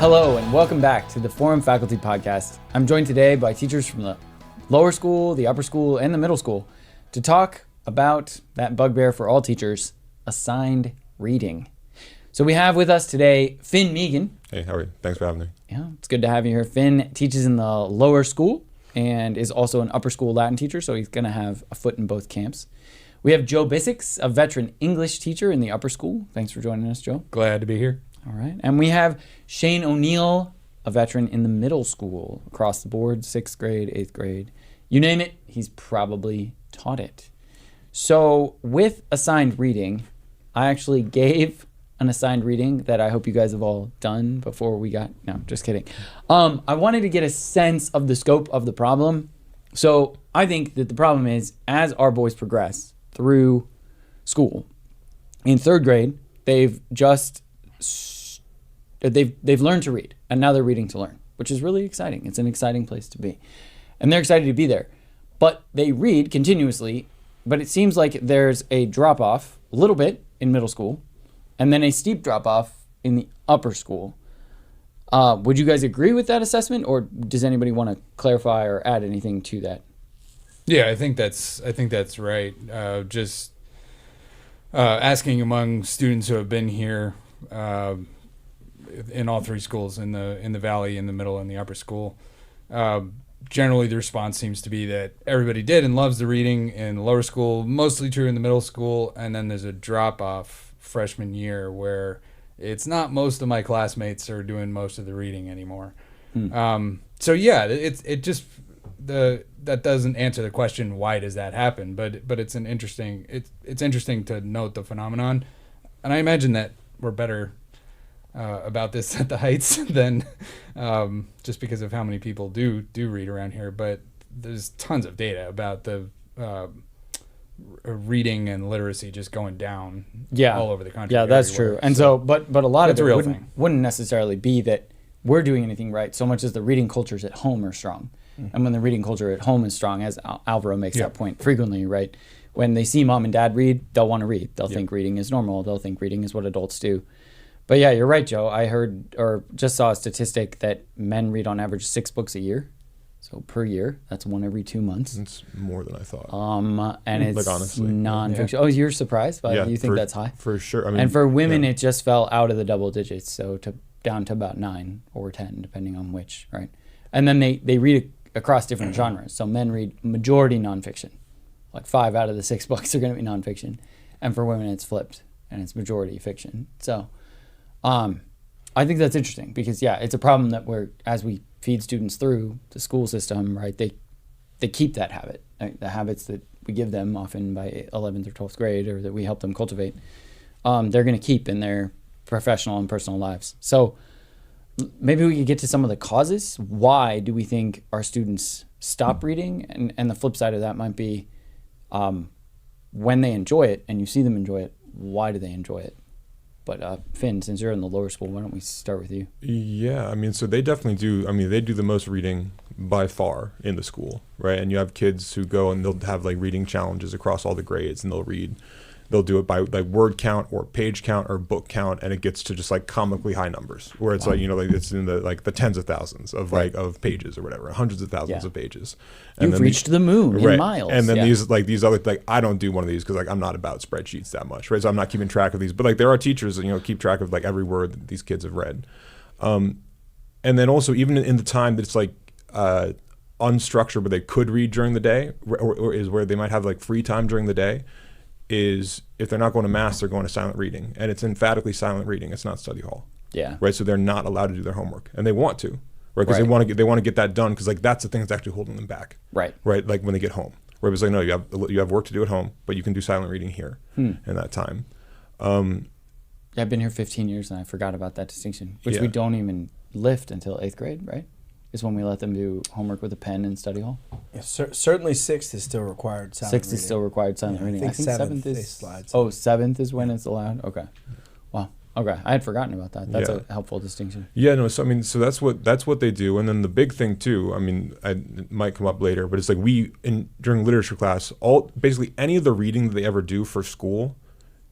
Hello and welcome back to the Forum Faculty Podcast. I'm joined today by teachers from the lower school, the upper school, and the middle school to talk about that bugbear for all teachers, assigned reading. So we have with us today Finn Mehigan. Hey, how are you? Thanks for having me. Yeah, it's good to have you here. Finn teaches in the lower school and is also an upper school Latin teacher, so he's going to have a foot in both camps. We have Joe Bissex, a veteran English teacher in the upper school. Thanks for joining us, Joe. Glad to be here. All right. And we have Shane O'Neill, a veteran in the middle school, across the board, 6th grade, 8th grade. You name it, he's probably taught it. So with assigned reading, I actually gave an assigned reading that I hope you guys have all done before we got, no, just kidding. I wanted to get a sense of the scope of the problem. So I think that the problem is, as our boys progress through school, in 3rd grade, they've learned to read, and now they're reading to learn, which is really exciting. It's an exciting place to be, and they're excited to be there. But they read continuously, but it seems like there's a drop-off a little bit in middle school, and then a steep drop-off in the upper school. Would you guys agree with that assessment, or does anybody want to clarify or add anything to that? Yeah, I think that's right. Just asking among students who have been here in all 3 schools, in the valley, in the middle, and the upper school, generally the response seems to be that everybody did and loves the reading in the lower school, mostly true in the middle school, and then there's a drop off freshman year where it's not most of my classmates are doing most of the reading anymore. So yeah, that doesn't answer the question, why does that happen, but it's interesting to note the phenomenon, and I imagine that we're better about this at the Heights than just because of how many people do read around here. But there's tons of data about the reading and literacy just going down all over the country. Yeah, that's true. And so but a lot of it wouldn't necessarily be that we're doing anything right so much as the reading cultures at home are strong. And when the reading culture at home is strong, as Alvaro makes that point frequently, right? When they see mom and dad read, they'll want to read. They'll think reading is normal. They'll think reading is what adults do. But yeah, you're right, Joe. I heard or just saw a statistic that men read on average 6 books a year. So per year, that's 1 every 2 months. It's more than I thought. And it's honestly, nonfiction. Oh, you're surprised? But you think that's high? For sure. I mean, and for women, it just fell out of the double digits, so down to about 9 or 10, depending on which, right? And then they read across different genres. So men read majority nonfiction. Like 5 out of the 6 books are going to be nonfiction. And for women, it's flipped, and it's majority fiction. So I think that's interesting because, it's a problem that as we feed students through the school system, right, they keep that habit, right? The habits that we give them often by 11th or 12th grade or that we help them cultivate, they're going to keep in their professional and personal lives. So maybe we could get to some of the causes. Why do we think our students stop reading? And the flip side of that might be when they enjoy it and you see them enjoy it, why do they enjoy it? But Finn, since you're in the lower school, why don't we start with you? Yeah, I mean, so they definitely do. I mean, they do the most reading by far in the school, right? And you have kids who go and they'll have like reading challenges across all the grades, and they'll do it by like word count or page count or book count, and it gets to just like comically high numbers where it's like, like it's in the tens of thousands of of pages or whatever, hundreds of thousands of pages. And you've reached the moon in miles. And then these other I don't do one of these because I'm not about spreadsheets that much, right? So I'm not keeping track of these, but there are teachers that keep track of every word that these kids have read. And then also even in the time that it's unstructured, but they could read during the day, or is where they might have free time during the day, is if they're not going to mass, they're going to silent reading, and it's emphatically silent reading. It's not study hall. Yeah. Right. So they're not allowed to do their homework, and they want to, right? Because they want to get that done, because that's the thing that's actually holding them back. Right. Right. Like when they get home, where it's no, you have work to do at home, but you can do silent reading here in that time. I've been here 15 years, and I forgot about that distinction, which we don't even lift until 8th grade, right? Is when we let them do homework with a pen in study hall. Yeah, certainly 6th is still required silent reading. 6th is still required silent reading. I think 7th is slides. Oh, 7th is when it's allowed? Okay. Wow. Okay. I had forgotten about that. That's a helpful distinction. Yeah, no, so so that's what they do. And then the big thing too, it might come up later, but it's during literature class, basically any of the reading that they ever do for school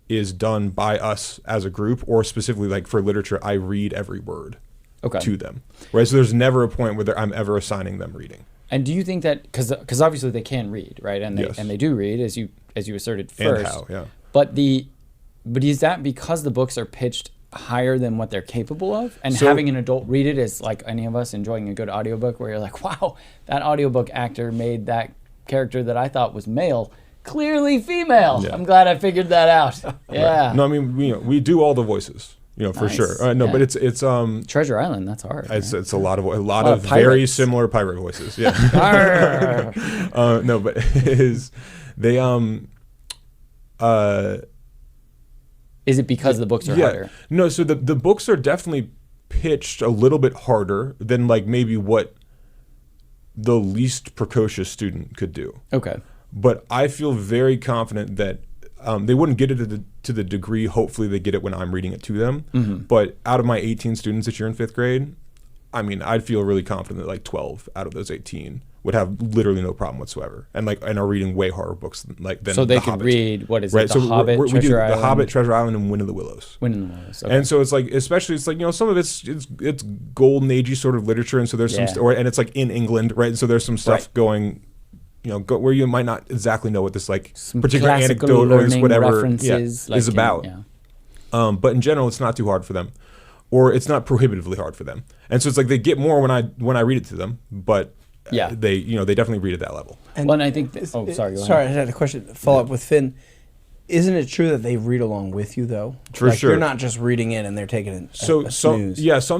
is done by us as a group, or specifically for literature, I read every word. Okay. to them, right? So there's never a point where I'm ever assigning them reading. And do you think that because obviously they can read, right? And they Yes. and they do read as you asserted And first. how, yeah. But is that because the books are pitched higher than what they're capable of? And So- having an adult read it is like any of us enjoying a good audiobook where you're like, wow, that audiobook actor made that character that I thought was male clearly female. Yeah. I'm glad I figured that out. Yeah. No, I mean, we do all the voices, for Nice. sure. No, Yeah. but it's Treasure Island, that's hard. it's right? it's a lot of of very pirates. similar pirate voices. Yeah. Arr. No, but they Is it because the books are yeah. harder? No, so the books are definitely pitched a little bit harder than like maybe what the least precocious student could do. Okay. But I feel very confident that they wouldn't get it to the degree, hopefully they get it when I'm reading it to them. Mm-hmm. But out of my 18 students this year in 5th grade, I mean, I'd feel really confident that like 12 out of those 18 would have literally no problem whatsoever, and are reading way harder books than So they The could Hobbit. read, what is Right, it, The so Hobbit, we do Treasure The Island? Hobbit, Treasure Island, and Wind of the Willows. Wind in the Willows. Okay. And so it's like, especially it's like, some of it's golden agey sort of literature, and so there's Yeah. and it's like in England, right? And so there's some stuff Right. going, where you might not exactly know what this like Some particular classical anecdote or this learning whatever references, is about. Yeah. But in general, it's not too hard for them, or it's not prohibitively hard for them. And so it's like they get more when I read it to them, but Yeah. they definitely read at that level. Well, and I think sorry, go ahead. Sorry, I had a question. Follow up with Finn. Isn't it true that they read along with you though? For sure. You're not just reading it and they're taking it. So some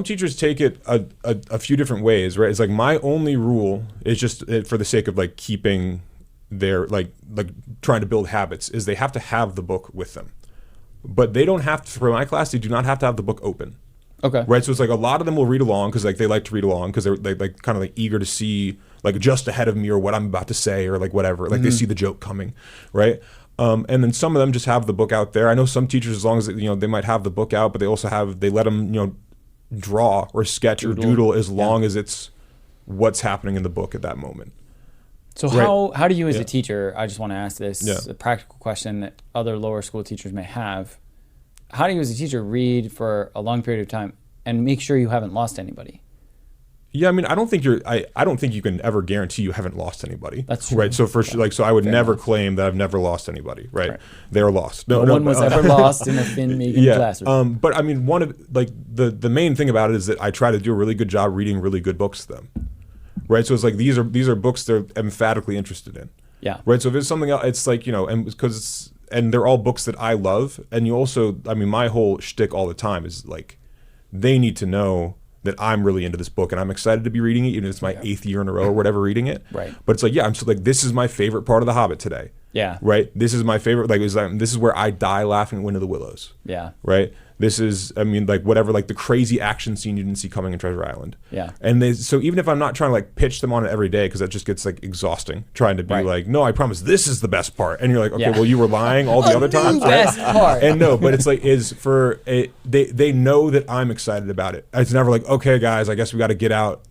teachers take it a few different ways, right? It's like my only rule is just for the sake of like keeping their like trying to build habits is they have to have the book with them, but they don't have to. For my class, they do not have to have the book open. Okay. Right, so it's like a lot of them will read along because like they like to read along because they're like kind of like eager to see like just ahead of me or what I'm about to say or like whatever, like they see the joke coming, right? And then some of them just have the book out there. I know some teachers, as long as they might have the book out, but they let them draw or sketch or doodle as long as it's what's happening in the book at that moment. So Right. how do you as Yeah. a teacher, I just want to ask this, Yeah. a practical question that other lower school teachers may have. How do you as a teacher read for a long period of time and make sure you haven't lost anybody? Yeah, I mean, I don't think you can ever guarantee you haven't lost anybody. That's true. Right. So for sure, so I would Fair never enough. claim that I've never lost anybody. Right. Right. They're lost. No one was ever lost in a Finn Mehigan classroom. But I mean, one of like the main thing about it is that I try to do a really good job reading really good books to them. Right. So it's like these are books they're emphatically interested in. Yeah. Right. So if it's something else, it's like and because they're all books that I love, and you also, I mean, my whole shtick all the time is like they need to know that I'm really into this book and I'm excited to be reading it, even if it's my 8th year in a row or whatever reading it. Right. But it's like, I'm so like, this is my favorite part of The Hobbit today. Yeah. Right. This is my favorite. Like, this is where I die laughing at Wind of the Willows. Yeah. Right. This is, I mean, like whatever, like the crazy action scene you didn't see coming in Treasure Island. Yeah. And so even if I'm not trying to like pitch them on it every day, because that just gets like exhausting, trying to be Right. like, no, I promise this is the best part. And you're like, okay, Yeah. well, you were lying all the other times. right? Best part. And no, but it's like they know that I'm excited about it. It's never like, okay, guys, I guess we got to get out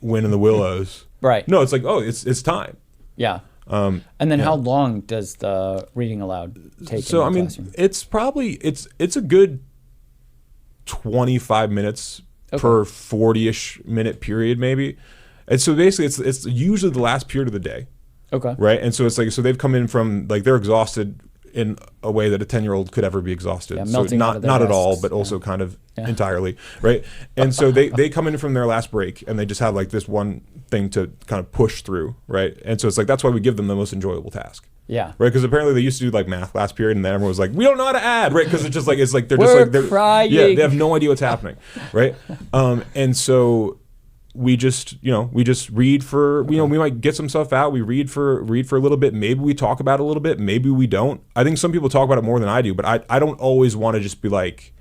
Wind in the Willows. Right. No, it's like, oh, it's time. Yeah. And then how long does the reading aloud take? So in I the mean, classroom? it's probably it's a good 25 minutes per 40-ish minute period maybe. And so basically it's usually the last period of the day. Okay. Right. And so it's like, so they've come in from like, they're exhausted in a way that a 10-year-old could ever be exhausted. Yeah, so melting out of their not at all, desks. but also kind of Yeah. entirely. Right. And so they come in from their last break and they just have like this one thing to kind of push through. Right. And so it's like, that's why we give them the most enjoyable task. Yeah. Right, because apparently they used to do like math last period, and then everyone was like, "We don't know how to add," right? Because it's like they're We're just like they're crying. Yeah, they have no idea what's happening, right? And so we just read for we might get some stuff out. We read for a little bit. Maybe we talk about it a little bit. Maybe we don't. I think some people talk about it more than I do, but I don't always want to just be like,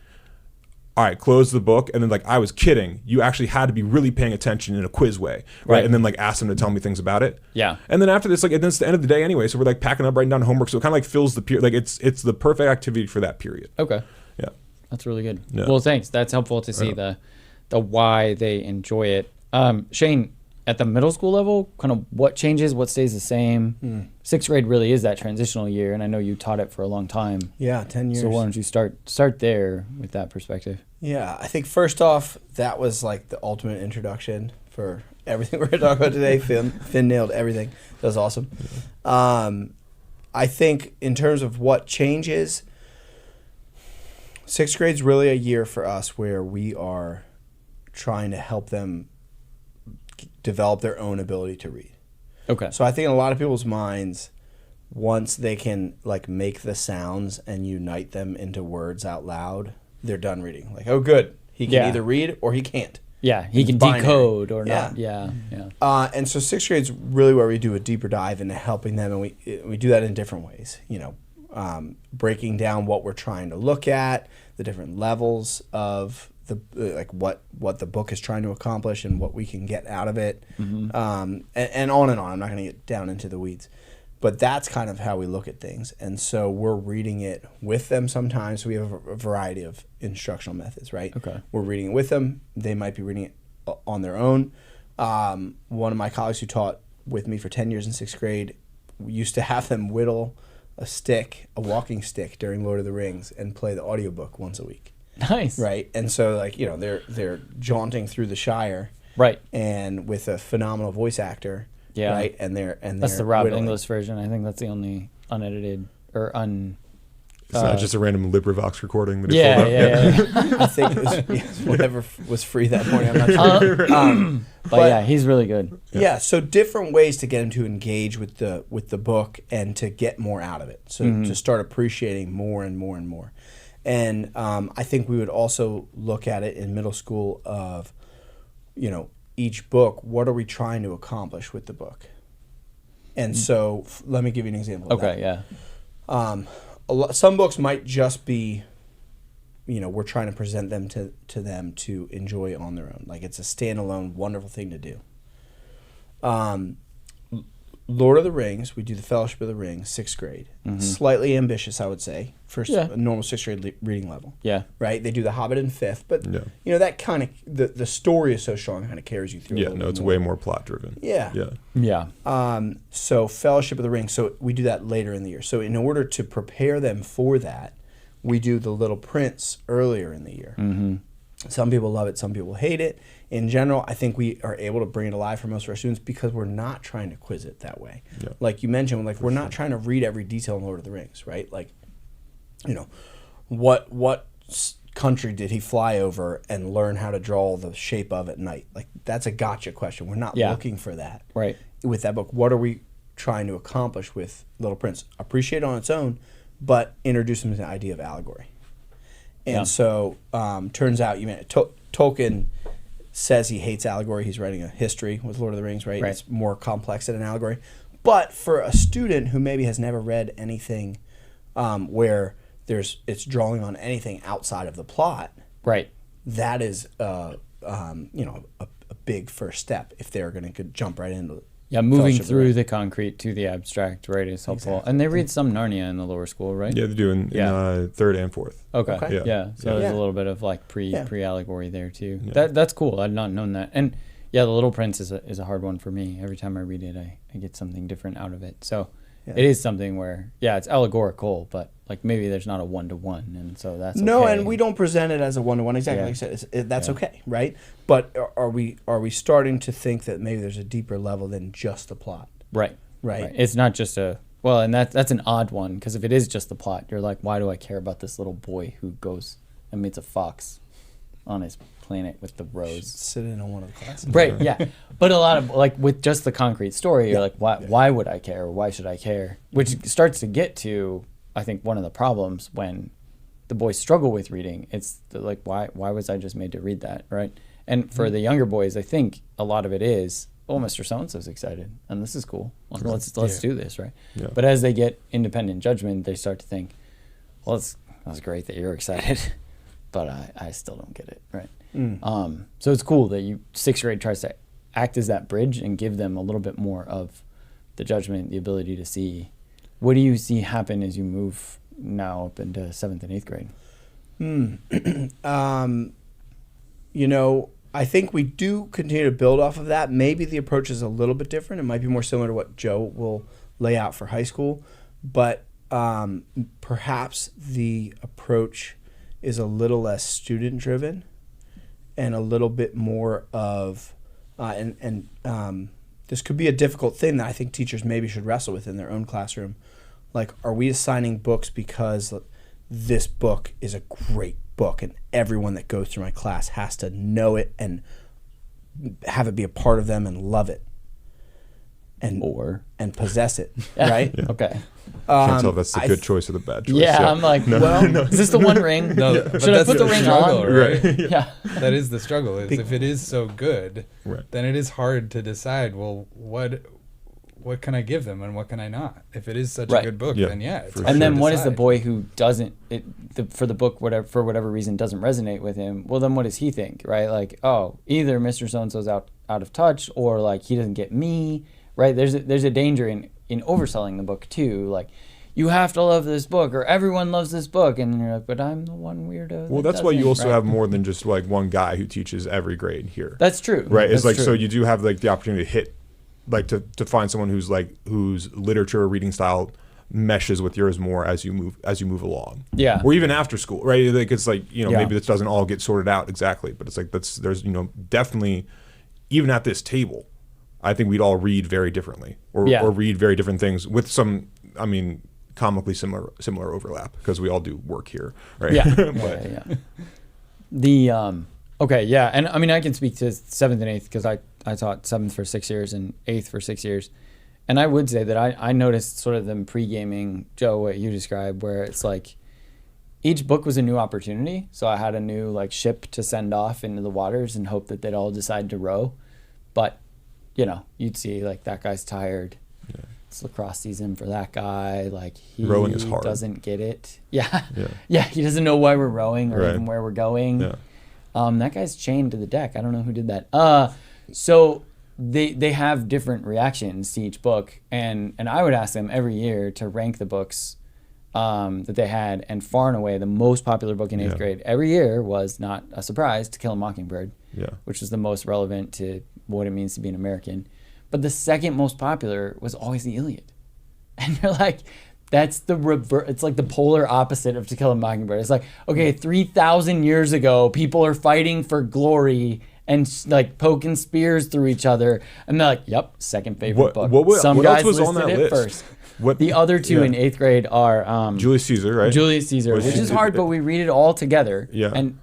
all right, close the book, and then like I was kidding. You actually had to be really paying attention in a quiz way, right? And then like ask them to tell me things about it. Yeah. And then after this, like, and then it's the end of the day anyway, so we're like packing up, writing down homework, so it kind of like fills the period. Like it's the perfect activity for that period. Okay. Yeah. That's really good. Yeah. Well, thanks. That's helpful to see the why they enjoy it. Shane, at the middle school level, kind of what changes, what stays the same. Sixth grade really is that transitional year, and I know you taught it for a long time. Yeah, 10 years. So why don't you start there with that perspective? Yeah, I think first off, that was like the ultimate introduction for everything we're going to talk about today. Finn nailed everything. That was awesome. I think in terms of what changes, sixth grade's really a year for us where we are trying to help them develop their own ability to read. Okay. So I think in a lot of people's minds, once they can like make the sounds and unite them into words out loud, they're done reading. Like, oh, good. He can either read or he can't. Yeah, he can binary. decode or Yeah. not. Yeah, yeah. And so sixth grade's really where we do a deeper dive into helping them, and we do that in different ways. Breaking down what we're trying to look at, the different levels of the what the book is trying to accomplish and what we can get out of it, and on and on. I'm not going to get down into the weeds, but that's kind of how we look at things. And so we're reading it with them sometimes. So we have a variety of instructional methods, right? Okay. We're reading it with them. They might be reading it on their own. One of my colleagues who taught with me for 10 years in sixth grade, we used to have them whittle a walking stick during Lord of the Rings and play the audiobook once a week. Nice. Right. And so they're jaunting through the Shire. Right. And with a phenomenal voice actor. Yeah. Right. That's the Rob Inglis version. I think that's the only unedited or It's not just a random LibriVox recording that he Yeah, pulled up. yeah. I think it was whatever was free that morning. I'm not sure. But yeah, he's really good. Yeah, so different ways to get him to engage with the book and to get more out of it. So to start appreciating more and more and more. And I think we would also look at it in middle school of, each book, what are we trying to accomplish with the book? And so let me give you an example of that. Okay, yeah. Some books might just be, we're trying to present them to them to enjoy on their own. Like it's a standalone, wonderful thing to do. Lord of the Rings, we do the Fellowship of the Ring, sixth grade. Slightly ambitious, I would say, for a normal sixth grade reading level. Yeah. Right? They do the Hobbit in fifth, but that kind of the story is so strong, it kind of carries you through. Yeah, no, it's way more plot driven. Yeah. Yeah. Yeah. So Fellowship of the Ring, so we do that later in the year. So in order to prepare them for that, we do the Little Prince earlier in the year. Some people love it, some people hate it. In general, I think we are able to bring it alive for most of our students because we're not trying to quiz it that way. Yeah. Like you mentioned, we're not trying to read every detail in Lord of the Rings, right? Like, what country did he fly over and learn how to draw the shape of at night? Like, that's a gotcha question. We're not looking for that. Right. With that book, what are we trying to accomplish with Little Prince? Appreciate it on its own, but introduce them to the idea of allegory. And so, turns out, Tolkien says he hates allegory. He's writing a history with Lord of the Rings, right? It's more complex than an allegory. But for a student who maybe has never read anything where it's drawing on anything outside of the plot, Right. that is a big first step if they're going to jump right into it. Yeah, moving Fellowship of the through Ring. the concrete to the abstract, right, is helpful. Exactly. And they read some Narnia in the lower school, right? Yeah, they do in third and fourth. Okay. Okay. Yeah. So there's a little bit of like pre allegory there too. That's cool. I'd not known that. And yeah, The Little Prince is a hard one for me. Every time I read it, I get something different out of it. So it is something where it's allegorical, but like maybe there's not a 1-to-1, and so that's No, okay. and we don't present it as a 1-to-1. Exactly, like I said, that's okay, right? But are we starting to think that maybe there's a deeper level than just the plot? Right. Right. It's not just and that's an odd one, because if it is just the plot, you're like, why do I care about this little boy who goes and meets a fox on his planet with the rose? Sit in on one of the classes. Right, yeah. But a lot of, like, with just the concrete story, you're like, why would I care, or why should I care? Which starts to get to, I think, one of the problems when the boys struggle with reading. It's like, why was I just made to read that, right? And for the younger boys, I think a lot of it is, Mr. So-and-so's excited, and this is cool. Let's do this, right? Yeah. But as they get independent judgment, they start to think, well, that's great that you're excited, but I still don't get it, right? So it's cool that sixth grade tries to act as that bridge and give them a little bit more of the judgment, the ability to see. What do you see happen as you move now up into 7th and 8th grade? I think we do continue to build off of that. Maybe the approach is a little bit different. It might be more similar to what Joe will lay out for high school, but perhaps the approach is a little less student driven and a little bit more of this could be a difficult thing that I think teachers maybe should wrestle with in their own classroom. Like, are we assigning books because this book is a great book and everyone that goes through my class has to know it and have it be a part of them and love it and possess it, right? Yeah. Okay. Can't tell if that's the good choice or the bad choice. Yeah, I'm like, is this the One Ring? No, Should I put the ring struggle, on? right? Yeah. That is the struggle. Is if it is so good, Right. then it is hard to decide. Well, what can I give them and what can I not? If it is such Right. a good book, Yeah, then yeah. It's for hard And to then what is the decide. boy who doesn't for the book for whatever reason doesn't resonate with him? Well, then what does he think, right? Like, oh, either Mr. So-and-so's out of touch, or like he doesn't get me, right? There's a danger in overselling the book too, like, you have to love this book or everyone loves this book, and you're like, but I'm the one weirdo. Well, that that's why you doesn't, also right? have more than just like one guy who teaches every grade here. That's true. Right. It's That's like, true. so you do have like the opportunity to hit, like to find someone whose literature or reading style meshes with yours more as you move along. Yeah. Or even after school, right? Like, it's like, Yeah. maybe this doesn't all get sorted out exactly, but it's like, there's definitely, even at this table, I think we'd all read very differently or read very different things with some, comically similar overlap, because we all do work here, right? Yeah. But, The okay, yeah, and I mean I can speak to 7th and 8th because I taught 7th for 6 years and 8th for 6 years, and I would say that I noticed sort of them pre-gaming, Joe, what you described, where it's like each book was a new opportunity. So I had a new like ship to send off into the waters and hope that they'd all decide to row, but you'd see like that guy's tired. Yeah. It's lacrosse season for that guy. Like he Rowing is hard. doesn't get it. Yeah. Yeah. Yeah. He doesn't know why we're rowing or Right. even where we're going. Yeah. That guy's chained to the deck. I don't know who did that. So they have different reactions to each book, and I would ask them every year to rank the books that they had, and far and away the most popular book in 8th Yeah. grade every year was, not a surprise, To Kill a Mockingbird, Yeah. which was the most relevant to what it means to be an American. But the second most popular was always the Iliad. And you're like, that's the it's like the polar opposite of To Kill a Mockingbird. It's like, okay, 3,000 years ago, people are fighting for glory and like poking spears through each other. And they're like, yep, second favorite book. What guys else was on listed that it list? first. The other two in 8th grade are Julius Caesar, right? Julius Caesar, which is hard, but we read it all together. Yeah. And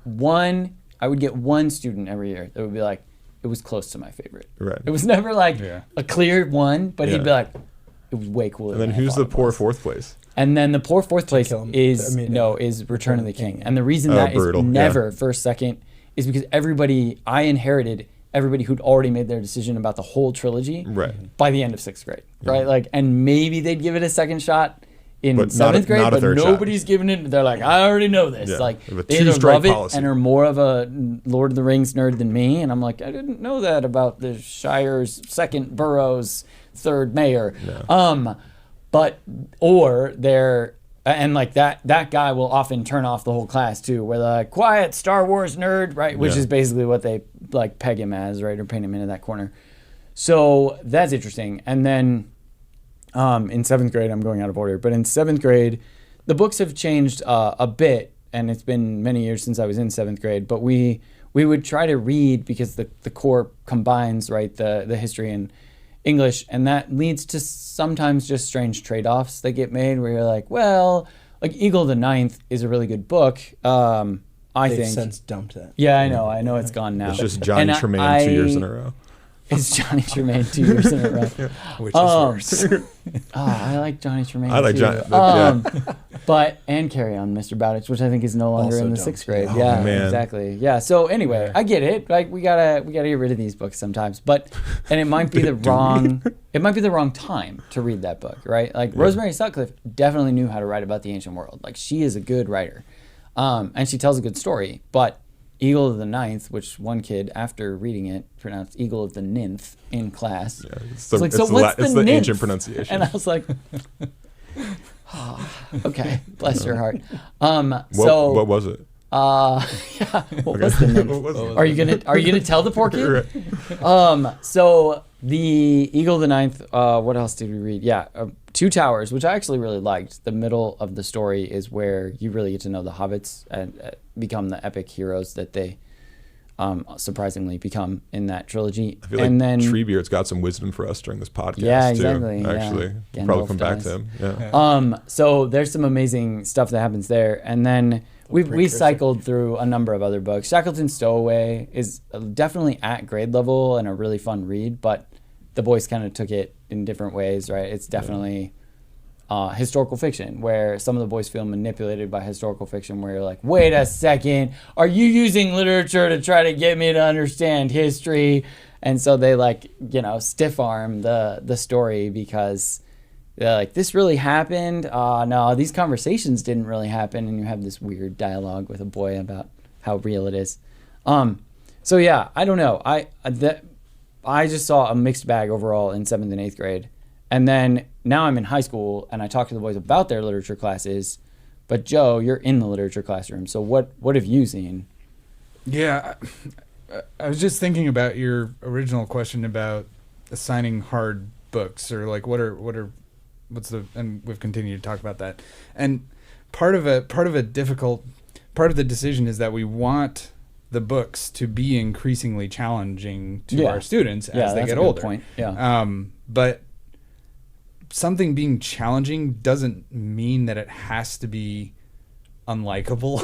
I would get one student every year that would be like, it was close to my favorite. Right. It was never like a clear one, but Yeah. he'd be like, it was way cooler. And then than I who's thought the it poor was. fourth place? And then the poor fourth place Kill 'Em. is I mean, is Return of the King. And the reason Oh, that brutal. is Yeah. never first, second is because I inherited everybody who'd already made their decision about the whole trilogy Right. by the end of 6th grade, right? Like, and maybe they'd give it a second shot in But 7th grade, not a but third shot. nobody's giving it. They're like, I already know this. Yeah. Like, They have a they either two-strike love it policy. and are more of a Lord of the Rings nerd than me. And I'm like, I didn't know that about the Shire's 2nd borough's 3rd mayor. Or they're, and like that guy will often turn off the whole class too, where they're like, quiet Star Wars nerd, right? Which Yeah. is basically what they like peg him as, right? Or paint him into that corner. So that's interesting. And then in 7th grade, I'm going out of order, but in 7th grade, the books have changed a bit, and it's been many years since I was in 7th grade, but we would try to read, because the core combines, right, the history and English, and that leads to sometimes just strange trade-offs that get made where you're like, well, like Eagle of the Ninth is a really good book. I They've think. since dumped that. Yeah, I know it's gone now. It's just Johnny And Tremaine 2 years in a row. It's Johnny Tremaine 2 years in a row. Which is worse. I like Johnny Tremaine. I like too. Johnny. But and Carry On, Mr. Bowditch, which I think is no longer Also in the dumb. 6th grade. Oh, yeah, man. exactly. Yeah. So anyway, I get it. Like we gotta get rid of these books sometimes. And it might be the wrong time to read that book, right? Like Rosemary Sutcliffe definitely knew how to write about the ancient world. Like she is a good writer, and she tells a good story. But Eagle of the Ninth, which one kid, after reading it, pronounced Eagle of the Ninth in class. Yeah, it's It's like, so what's the the ninth? ancient pronunciation. And I was like, okay, bless your heart. What was it? Yeah. What was the name? What was it? Are you gonna tell the poor kid? Right. So the Eagle of the Ninth. What else did we read? Yeah, Two Towers, which I actually really liked. The middle of the story is where you really get to know the hobbits and become the epic heroes that they surprisingly become in that trilogy. I feel like and then Treebeard's got some wisdom for us during this podcast. Yeah, exactly, Too, yeah. actually, Gandalf probably come back does. to him. Yeah. So there's some amazing stuff that happens there, and then we cycled through a number of other books. Shackleton Stowaway is definitely at grade level and a really fun read, but the boys kind of took it in different ways, right? It's definitely historical fiction, where some of the boys feel manipulated by historical fiction, where you're like, wait a second, are you using literature to try to get me to understand history? And so they stiff arm the story because they're like, this really happened? No, these conversations didn't really happen. And you have this weird dialogue with a boy about how real it is. So yeah, I don't know. I just saw a mixed bag overall in 7th and 8th grade. And then now I'm in high school and I talk to the boys about their literature classes. But Joe, you're in the literature classroom. So what have you seen? Yeah, I was just thinking about your original question about assigning hard books, or like and we've continued to talk about that. And part of the decision is that we want the books to be increasingly challenging to our students as they get older. Good point. Yeah. But something being challenging doesn't mean that it has to be unlikable.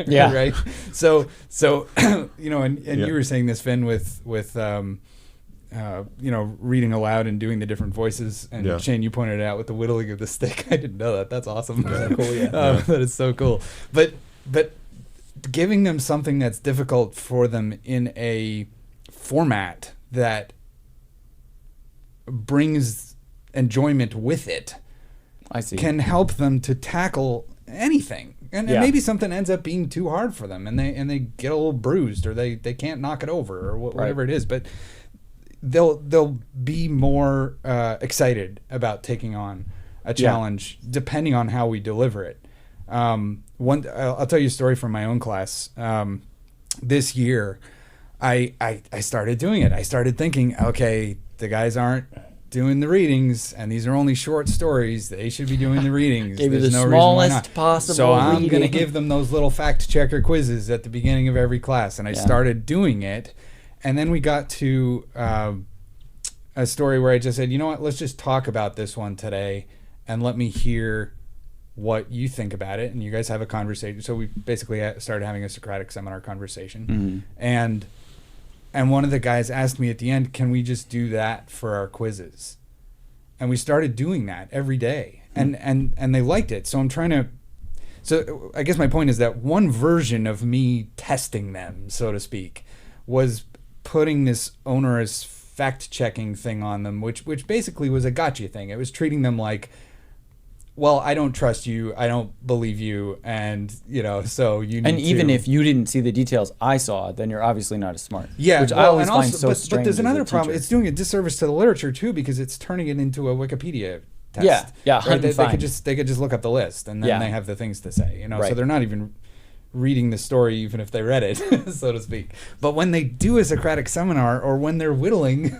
Yeah. Right. So and you were saying this, Finn, with reading aloud and doing the different voices, and Shane, you pointed it out with the whittling of the stick. I didn't know that. That's awesome. So cool. Yeah. That is so cool. But giving them something that's difficult for them in a format that brings enjoyment with it, I see. can help them to tackle anything. And maybe something ends up being too hard for them, and they get a little bruised, or they can't knock it over, or whatever it is. But they'll be more excited about taking on a challenge depending on how we deliver it. I'll tell you a story from my own class. This year, I started doing it. I started thinking, okay, the guys aren't doing the readings, and these are only short stories. They should be doing the readings. Gave you There's the no reason why smallest not. possible So I'm going to reading. give them those little fact checker quizzes at the beginning of every class, and I started doing it. And then we got to a story where I just said, you know what, let's just talk about this one today, and let me hear what you think about it, and you guys have a conversation. So we basically started having a Socratic seminar conversation, and one of the guys asked me at the end, can we just do that for our quizzes? And we started doing that every day, and they liked it. So so I guess my point is that one version of me testing them, so to speak, was putting this onerous fact-checking thing on them, which basically was a gotcha thing. It was treating them like, well, I don't trust you, I don't believe you, and so you need And even to. if you didn't see the details I saw, then you're obviously not as smart. Yeah, which I always and find also, so but strange. there's as a another problem. teacher. It's doing a disservice to the literature too, because it's turning it into a Wikipedia test. Yeah, Right? They fine. could just look up the list, and then they have the things to say. So Right. they're not even reading the story, even if they read it, so to speak. But when they do a Socratic seminar, or when they're whittling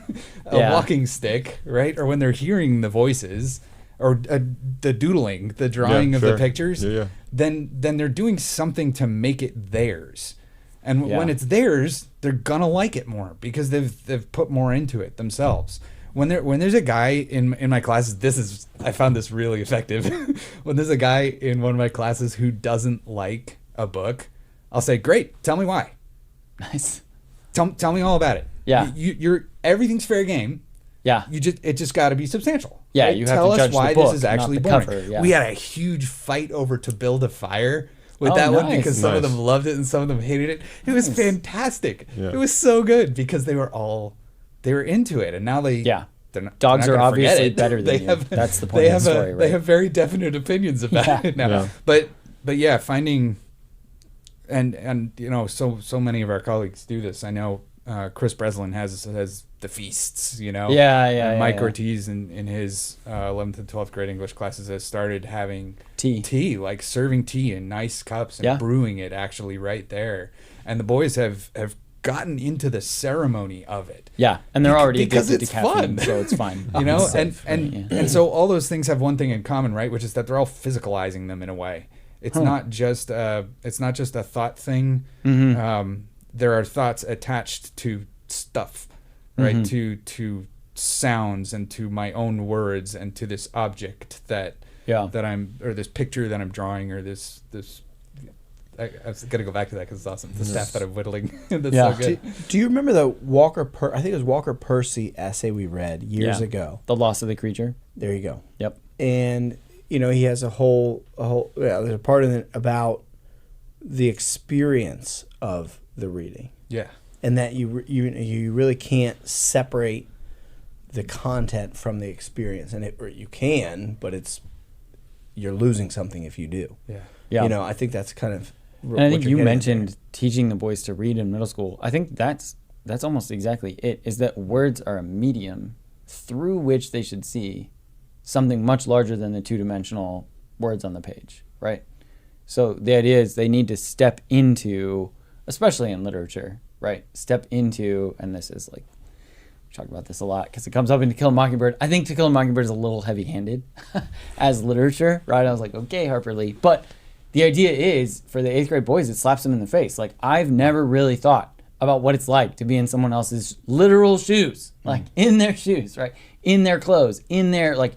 a walking stick, right, or when they're hearing the voices, or the doodling, the drawing of the pictures, then they're doing something to make it theirs. And when it's theirs, they're gonna like it more because they've put more into it themselves. When there's a guy in my classes, I found this really effective. When there's a guy in one of my classes who doesn't like a book, I'll say, great, tell me why. Nice. Tell me all about it. Yeah. You're everything's fair game. Yeah. It just got to be substantial. Yeah, right? you have Tell to us judge why the book, this is actually not the boring. cover, yeah. We had a huge fight over To Build a Fire with Oh, that one nice. because some of Nice. them loved it and some of them hated it. It was Nice. fantastic. Yeah. It was so good because they were into it, and now they're not, Dogs they're are not gonna forget obviously it. better than They you. have- That's the point they of the have story, They right? have very definite opinions about it now. Yeah. But yeah, finding and so many of our colleagues do this. I know Chris Breslin has the feasts, you know. Yeah. Mike Ortiz in his 11th and 12th grade English classes has started having tea, like serving tea in nice cups and Yeah. brewing it actually right there. And the boys have gotten into the ceremony of it. Yeah, and they're already because addicted it's to caffeine, fun. so it's fine. You know, It's safe, right? and so all those things have one thing in common, right? Which is that they're all physicalizing them in a way. It's not just a thought thing. There are thoughts attached to stuff, right? To sounds and to my own words and to this object that I'm, or this picture that I'm drawing, or this. I was gonna go back to that because it's awesome. The staff that I'm whittling. That's so good. Do you remember the I think it was Walker Percy essay we read years ago? The Loss of the Creature. There you go. Yep. And he has a whole there's a part in it about the experience of the reading. Yeah. And that you really can't separate the content from the experience, and you can, but you're losing something if you do. Yeah. I think that's kind of. And I think you mentioned teaching the boys to read in middle school. I think that's almost exactly it. Is that words are a medium through which they should see something much larger than the two-dimensional words on the page, right? So the idea is they need to step into, especially in literature, right? Step into, and this is like, we talk about this a lot because it comes up in To Kill a Mockingbird. I think To Kill a Mockingbird is a little heavy-handed as literature, right? I was like, okay, Harper Lee. But the idea is, for the 8th grade boys, it slaps them in the face. Like, I've never really thought about what it's like to be in someone else's literal shoes, like in their shoes, right? In their clothes, in their, like,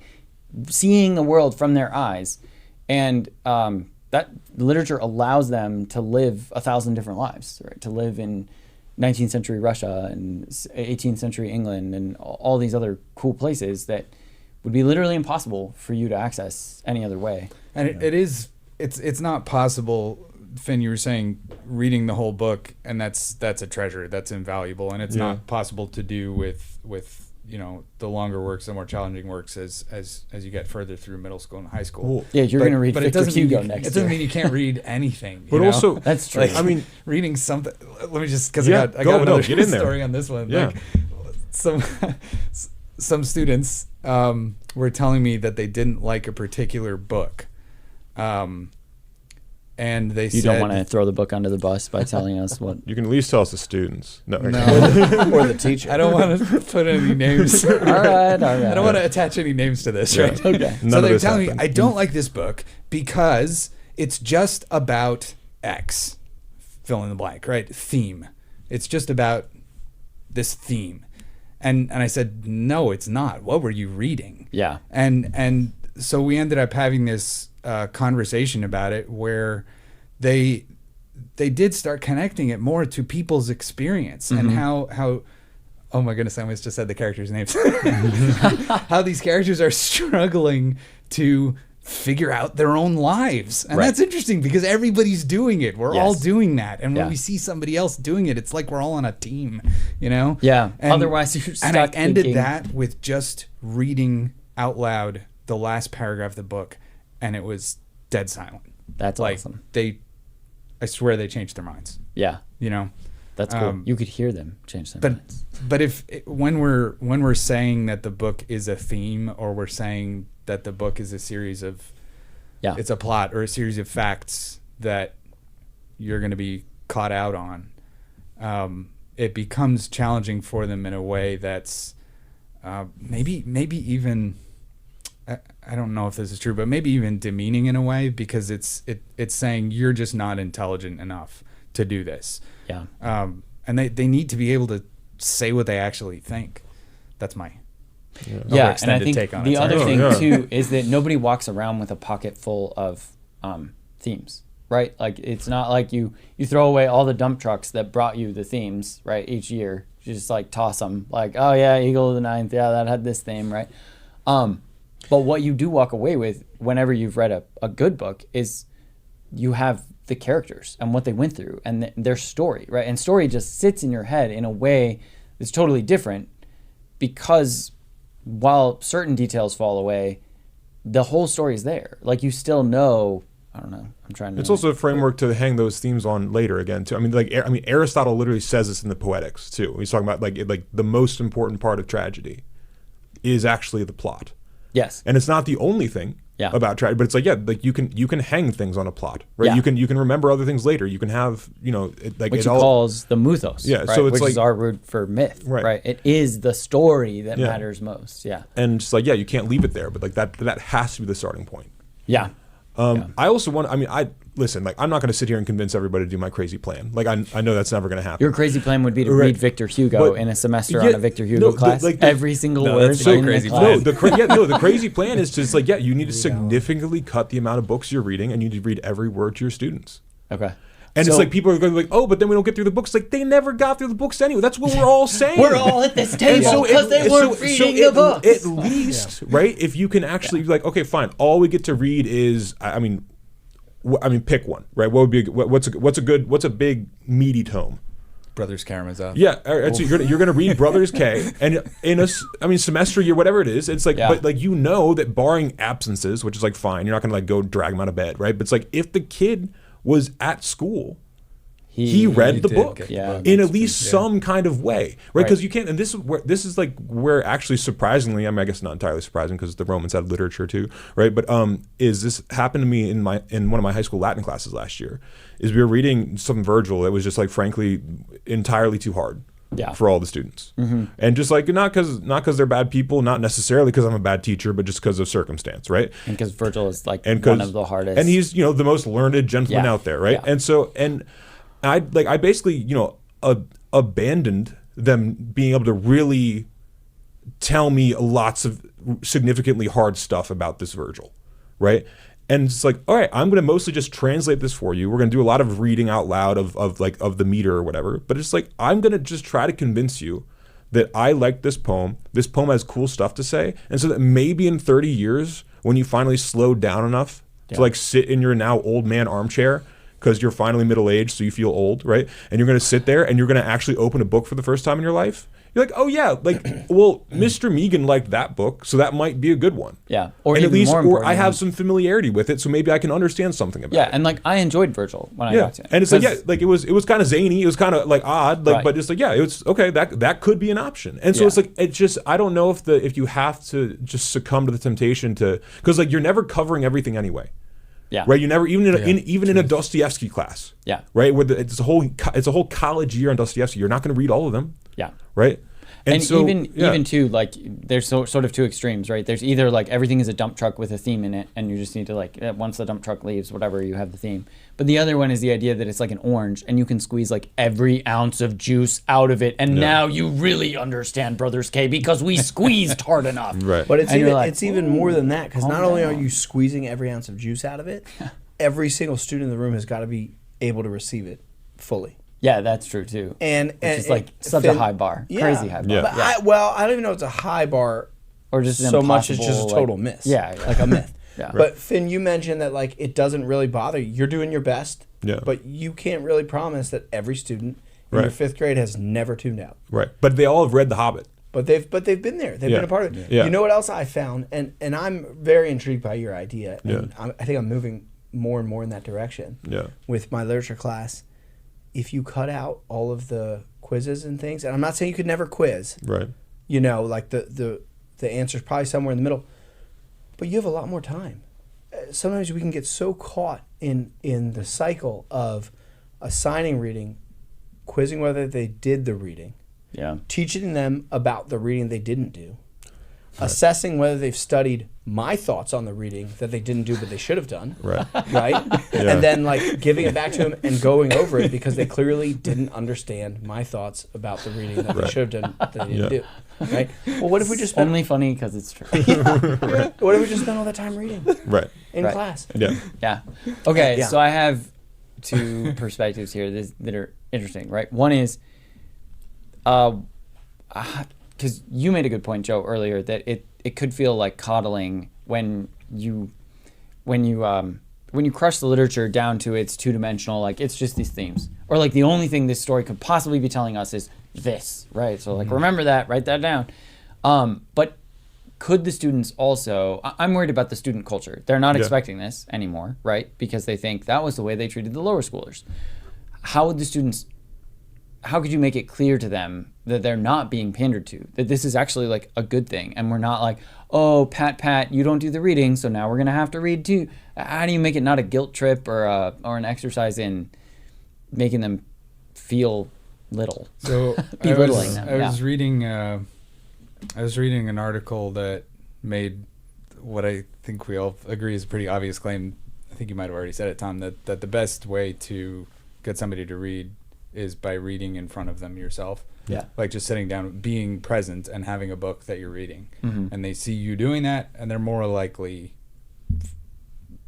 seeing the world from their eyes. And that literature allows them to live 1,000 different lives, right? To live in 19th century Russia and 18th century England and all these other cool places that would be literally impossible for you to access any other way. And it's not possible. Finn, you were saying reading the whole book, and that's a treasure, that's invaluable, and it's not possible to do with the longer works, the more challenging works as you get further through middle school and high school. Well, yeah, you're going to read Victor Hugo next year. It doesn't mean you can't read anything. But also, that's true. Like, I mean, reading something. Let me just, because I got another story on this one. Yeah. Like, some students were telling me that they didn't like a particular book. And they said... You don't want to throw the book under the bus by telling us what... You can at least tell us the students. No. or the teacher. I don't want to put any names. All right. I don't want to attach any names to this, right? Okay. So they're telling me, I don't like this book because it's just about X. Fill in the blank, right? Theme. It's just about this theme. And I said, no, it's not. What were you reading? Yeah. And so we ended up having this conversation about it where they did start connecting it more to people's experience and how oh my goodness, I almost just said the characters' names. How these characters are struggling to figure out their own lives. And that's interesting because everybody's doing it. We're all doing that. And when we see somebody else doing it, it's like we're all on a team, Yeah. And, otherwise you're stuck. And I ended thinking... that with just reading out loud the last paragraph of the book, and it was dead silent. That's like, awesome. I swear they changed their minds. Yeah. That's cool. You could hear them change their minds. But when we're saying that the book is a theme, or we're saying that the book is a series of, it's a plot or a series of facts that you're going to be caught out on, it becomes challenging for them in a way that's maybe even, I don't know if this is true, but maybe even demeaning in a way, because it's saying you're just not intelligent enough to do this. Yeah. And they need to be able to say what they actually think. That's my and I think take on the it. other thing too is that nobody walks around with a pocket full of themes, right? Like, it's not like you throw away all the dump trucks that brought you the themes, right? Each year, you just like toss them, like, oh yeah, Eagle of the Ninth, yeah, that had this theme, right? But what you do walk away with whenever you've read a good book is you have the characters and what they went through and their story, right? And story just sits in your head in a way that's totally different, because while certain details fall away, the whole story is there. Like, you still know, I don't know. I'm trying to. It's also a framework to hang those themes on later again too. I mean, Aristotle literally says this in the Poetics too. He's talking about like the most important part of tragedy is actually the plot. Yes. And it's not the only thing about tragedy, but it's like you can hang things on a plot, right? Yeah. You can remember other things later. You can have which he calls the mythos. Yeah. Right? So it's which is our word for myth. Right. It is the story that matters most. Yeah. And it's like you can't leave it there, but like that has to be the starting point. Yeah. I also want. I mean, listen. Like, I'm not going to sit here and convince everybody to do my crazy plan. Like, I know that's never going to happen. Your crazy plan would be to read Victor Hugo in a semester on a Victor Hugo class. Every single word. That's so crazy. The crazy plan is just like you need to significantly cut the amount of books you're reading, and you need to read every word to your students. Okay. And it's like people are going to be like, oh, but then we don't get through the books. Like, they never got through the books anyway. That's what we're all saying. We're all at this table because they weren't reading the books. At least, right? If you can actually be like, okay, fine. All we get to read is, I mean, pick one, right? What would be what's a big meaty tome? Brothers Karamazov. Yeah, so you're gonna read Brothers K, and in a semester year, whatever it is, it's like, but like that barring absences, which is like fine, you're not gonna like go drag them out of bed, right? But it's like if the kid was at school, read the book in at least some kind of way, right? Because you can't, and this is where actually surprisingly, I mean, I guess not entirely surprising because the Romans had literature too, right? But is this happened to me in one of my high school Latin classes last year? Is we were reading some Virgil that was just like frankly entirely too hard. For all the students, and just like not because they're bad people, not necessarily because I'm a bad teacher, but just because of circumstance, right? And because Virgil is like one of the hardest, and he's the most learned gentleman out there, right? And so I basically abandoned them being able to really tell me lots of significantly hard stuff about this Virgil, right? And it's like, all right, I'm going to mostly just translate this for you. We're going to do a lot of reading out loud of the meter or whatever. But it's like, I'm going to just try to convince you that I like this poem. This poem has cool stuff to say. And so that maybe in 30 years, when you finally slow down enough to like sit in your now old man armchair, because you're finally middle-aged, so you feel old, right? And you're going to sit there and you're going to actually open a book for the first time in your life. You're like, oh yeah, like, well, Mr. Mehigan liked that book, so that might be a good one. Yeah, or at least, or I have some familiarity with it, so maybe I can understand something about it. Yeah, and like I enjoyed Virgil when I got to it. And it's like, it was kind of zany, it was kind of like odd, like, but it's like, it was okay. That could be an option. And so it's like, it's just, I don't know if you have to just succumb to the temptation to, because like you're never covering everything anyway. Yeah. Right. You never even in a Dostoevsky class. Yeah. Right. Where it's a whole college year on Dostoevsky. You're not going to read all of them. Yeah. Right. And so, even too, like there's sort of two extremes, right? There's either like everything is a dump truck with a theme in it, and you just need to like once the dump truck leaves, whatever, you have the theme. But the other one is the idea that it's like an orange, and you can squeeze like every ounce of juice out of it, and now you really understand Brothers K because we squeezed hard enough. Right. But it's even more than that, because not only are you squeezing every ounce of juice out of it, every single student in the room has got to be able to receive it fully. Yeah, that's true too. And it's like such a high bar, crazy high bar. Yeah. But I don't even know if it's a high bar, or just so much as just a total miss. Yeah, like a myth. Yeah. But Finn, you mentioned that like it doesn't really bother you. You're doing your best. Yeah. But you can't really promise that every student in your fifth grade has never tuned out. Right. But they all have read The Hobbit. But they've been there. They've been a part of it. Yeah. You know what else I found, and I'm very intrigued by your idea. And I think I'm moving more and more in that direction. Yeah. With my literature class. If you cut out all of the quizzes and things, and I'm not saying you could never quiz, right? You know, like the answer's probably somewhere in the middle, but you have a lot more time. Sometimes we can get so caught in the cycle of assigning reading, quizzing whether they did the reading, teaching them about the reading they didn't do, assessing whether they've studied my thoughts on the reading that they didn't do but they should have done, right? And then like giving it back to them and going over it because they clearly didn't understand my thoughts about the reading that they should have done that they didn't do, right? Well, what if we just spent only funny because it's true. What if we just spent all that time reading in class? Yeah. Okay, so I have two perspectives here that are interesting, right? One is because you made a good point, Joe, earlier, that it could feel like coddling when you crush the literature down to its two-dimensional, like it's just these themes, or like the only thing this story could possibly be telling us is this, right? So like remember that, write that down. But could the students also, I'm worried about the student culture. They're not expecting this anymore, right? Because they think that was the way they treated the lower schoolers. How would the students, how could you make it clear to them that they're not being pandered to, that this is actually like a good thing, and we're not like, oh, Pat, you don't do the reading, so now we're gonna have to read too. How do you make it not a guilt trip or an exercise in making them feel little? So Belittling them. I was reading an article that made what I think we all agree is a pretty obvious claim. I think you might have already said it, Tom, that the best way to get somebody to read is by reading in front of them yourself. Yeah. Like just sitting down, being present and having a book that you're reading. Mm-hmm. And they see you doing that, and they're more likely,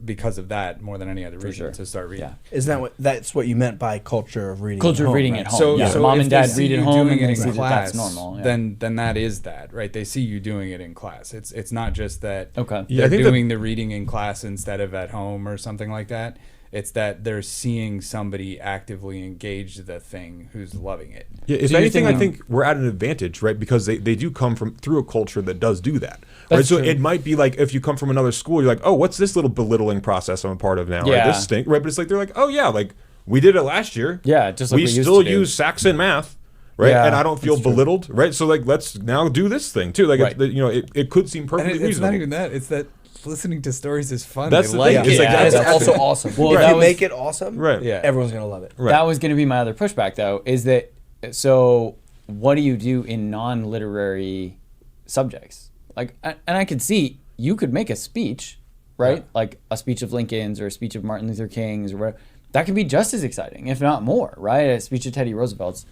because of that, more than any other reason, to start reading. Yeah. Isn't that's what you meant by culture of reading? Culture at of home, reading right? at home. So, Yeah. so Mom if and they dad see read you at home, doing and it they see in that class, that's normal. Yeah. then that is that, right? They see you doing it in class. It's not just that Okay. Yeah, I they're think doing the reading in class instead of at home or something like that. It's that they're seeing somebody actively engage the thing who's loving it. Yeah, if So you're anything, I thinking- think we're at an advantage, right? Because they do come through a culture that does do that. Right? That's So true. it might be like if you come from another school, you're like, oh, what's this little belittling process I'm a part of now? Right? Yeah. This stink, right? But it's like they're like, oh yeah, like we did it last year. Yeah, just like we we used still to do. use Saxon math. Right, Yeah, and I don't feel that's true. belittled, right? So like, let's now do this thing too. Like, Right. it could seem And perfectly it's reasonable. not even that. It's that listening to stories is fun. That's They the like thing. it. It's like, Yeah, that's That's also actually- awesome. Well, if that you was- make it awesome, Right. Yeah. everyone's gonna love it. Right. That was going to be my other pushback, though, is that, so what do you do in non-literary subjects? Like, and I could see, you could make a speech, right? Yeah. Like a speech of Lincoln's or a speech of Martin Luther King's or whatever. That could be just as exciting, if not more, right? A speech of Teddy Roosevelt's.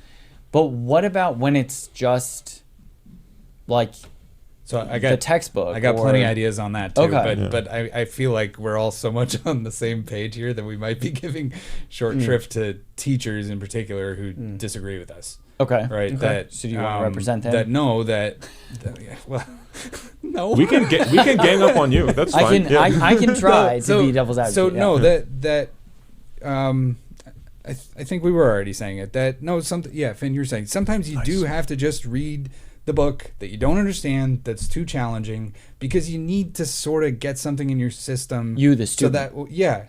But what about when it's just like So I the got textbook? I got plenty or- ideas on that too. Okay. But I feel like we're all so much on the same page here that we might be giving short shrift to teachers in particular who disagree with us. Okay. Right. Okay. That So do you want to represent them? That yeah, well, no. we can gang up on you. That's I fine. can Yeah. I can try So- to be devil's advocate. So yeah. no, that I think we were already saying it. That no, something. Yeah, Finn, you're saying sometimes you do have to just read the book that you don't understand, that's too challenging, because you need to sort of get something in your system. You, the student.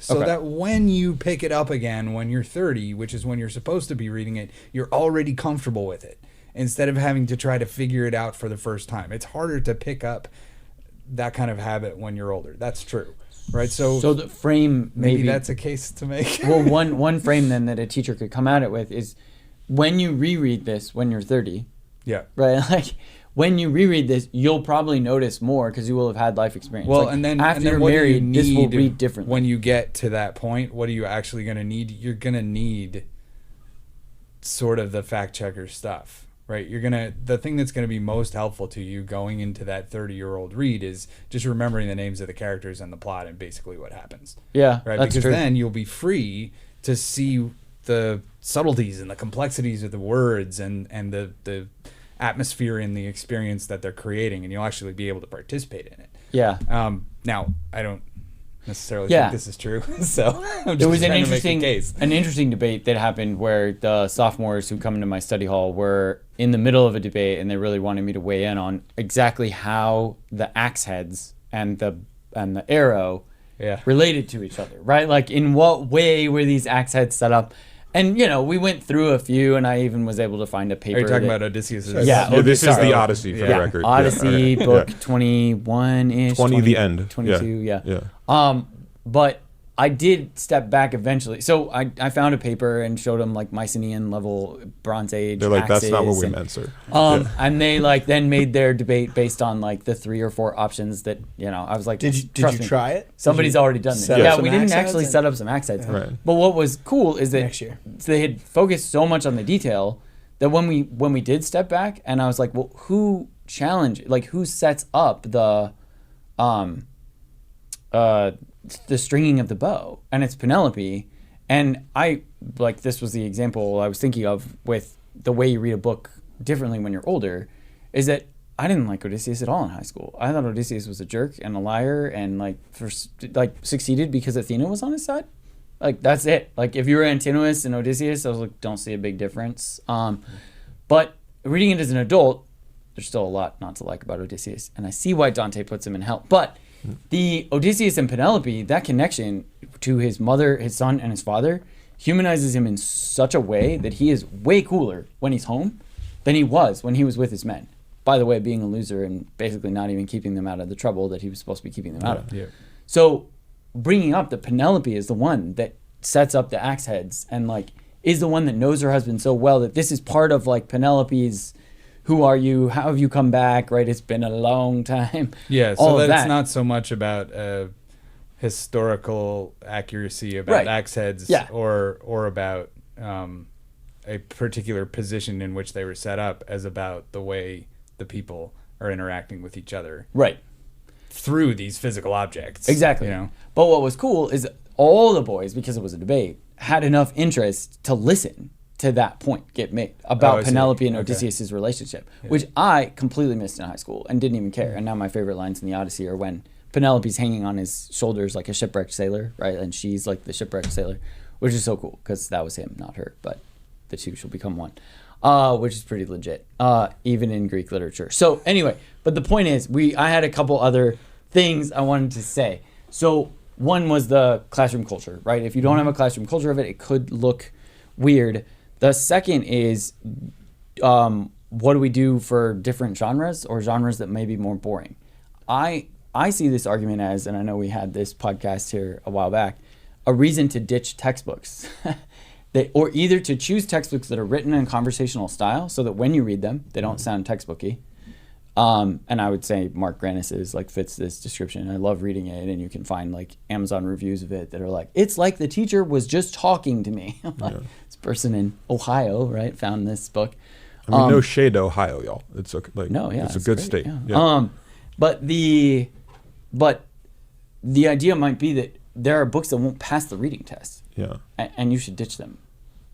So Okay. that when you pick it up again when you're 30, which is when you're supposed to be reading it, you're already comfortable with it, instead of having to try to figure it out for the first time. It's harder to pick up that kind of habit when you're older. That's true, right? So the frame maybe maybe that's a case to make. well, one frame then that a teacher could come at it with is when you reread this when you're 30, Yeah. right? Like when you reread this, you'll probably notice more because you will have had life experience. Well, Like, and then after and then you're what do you married, this will need read differently. when you get to that point. What are you actually going to need? You're going to need sort of the fact checker stuff, right? The thing that's going to be most helpful to you going into that 30-year-old read is just remembering the names of the characters and the plot and basically what happens. Yeah, Right, that's because true. then you'll be free to see the subtleties and the complexities of the words and the atmosphere and the experience that they're creating, and you'll actually be able to participate in it. Yeah. Now I don't necessarily Yeah. think this is true, so I'm just There was trying to make a case. an interesting debate that happened where the sophomores who come into my study hall were in the middle of a debate, and they really wanted me to weigh in on exactly how the axe heads and the arrow Yeah. related to each other, right? Like in what way were these axe heads set up? And we went through a few, and I even was able to find a paper. Are you talking that- about Odysseus? Yeah. No, this is sorry. the Odyssey for the Yeah. record. Odyssey, Yeah. book Yeah. 21-ish. 20, the end. 22, yeah. Yeah. But I did step back eventually. So I found a paper and showed them like Mycenaean level Bronze Age. They're like, that's not what axes we and- meant, sir. And they like then made their debate based on like the 3 or 4 options that, I was like, Did you "Trust me, try it? Somebody's Did you already done this. set up Yeah, some we didn't axe actually heads? set up some axe heads. Right. But what was cool is that Next year. they had focused so much on the detail that when we did step back, and I was like, well, who sets up the stringing of the bow? And it's Penelope. And this was the example I was thinking of with the way you read a book differently when you're older, is that I didn't like Odysseus at all in high school. I thought Odysseus was a jerk and a liar and succeeded because Athena was on his side. Like, that's it. Like, if you were Antinous and Odysseus, I was like, don't see a big difference. But reading it as an adult, there's still a lot not to like about Odysseus, and I see why Dante puts him in hell. But the Odysseus and Penelope, that connection to his mother, his son, and his father humanizes him in such a way that he is way cooler when he's home than he was when he was with his men. By the way, being a loser and basically not even keeping them out of the trouble that he was supposed to be keeping them out of. Yeah. So bringing up that Penelope is the one that sets up the axe heads and like is the one that knows her husband so well that this is part of like Penelope's who are you, how have you come back, right? It's been a long time. Yeah, so All of that it's that. not so much about historical accuracy about axe heads or about a particular position in which they were set up as about the way the people are interacting with each other. Right. Through these physical objects. Exactly. You know? But what was cool is all the boys, because it was a debate, had enough interest to listen to that point get made about Penelope and Odysseus' relationship, which I completely missed in high school and didn't even care. And now my favorite lines in the Odyssey are when Penelope's hanging on his shoulders like a shipwrecked sailor, right? And she's like the shipwrecked sailor, which is so cool because that was him, not her, but the two shall become one, which is pretty legit, even in Greek literature. So anyway, but the point is, I had a couple other things I wanted to say. So one was the classroom culture, right? If you don't have a classroom culture of it, it could look weird. The second is, what do we do for different genres or genres that may be more boring? I see this argument as, and I know we had this podcast here a while back, a reason to ditch textbooks. Or either to choose textbooks that are written in conversational style so that when you read them, they don't sound textbooky. And I would say Mark Grannis's like fits this description. I love reading it, and you can find like Amazon reviews of it that are like, it's like the teacher was just talking to me. Like, this person in Ohio, right, found this book. I mean, no shade to Ohio, y'all. It's okay, like, no, yeah, it's a good great, state. Yeah. Yeah. But the idea might be that there are books that won't pass the reading test. Yeah. And you should ditch them.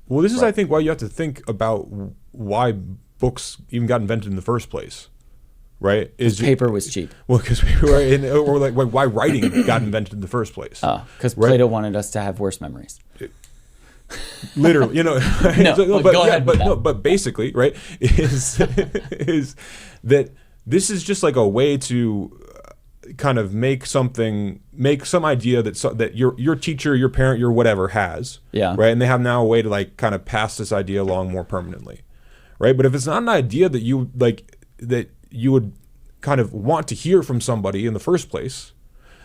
Well, this is, I think, why you have to think about why books even got invented in the first place, right? Paper was cheap. Well, because we were or like why writing got invented in the first place. Because Plato wanted us to have worse memories. Literally, you know. No, go ahead. But basically, right, is that this is just like a way to kind of make some idea that your teacher, your parent, your whatever has, right, and they have now a way to like kind of pass this idea along more permanently, right? But if it's not an idea that you would kind of want to hear from somebody in the first place,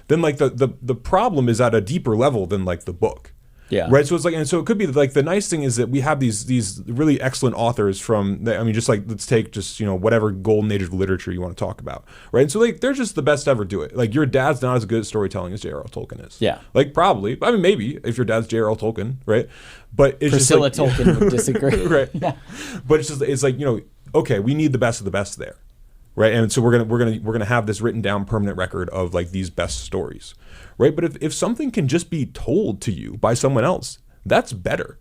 then like the problem is at a deeper level than like the book. Yeah. Right. So it's like, and so it could be like the nice thing is that we have these really excellent authors from, I mean, just like, let's take just, whatever golden age of literature you want to talk about. Right. And so like, they're just the best to ever do it. Like your dad's not as good at storytelling as J.R.R. Tolkien is. Yeah. Like probably, I mean, maybe if your dad's J.R.R. Tolkien, right. But it's Priscilla just like, Tolkien would disagree. Right. Yeah. But it's like, okay, we need the best of the best there. Right. And so we're gonna have this written down permanent record of like these best stories. Right. But if something can just be told to you by someone else, that's better.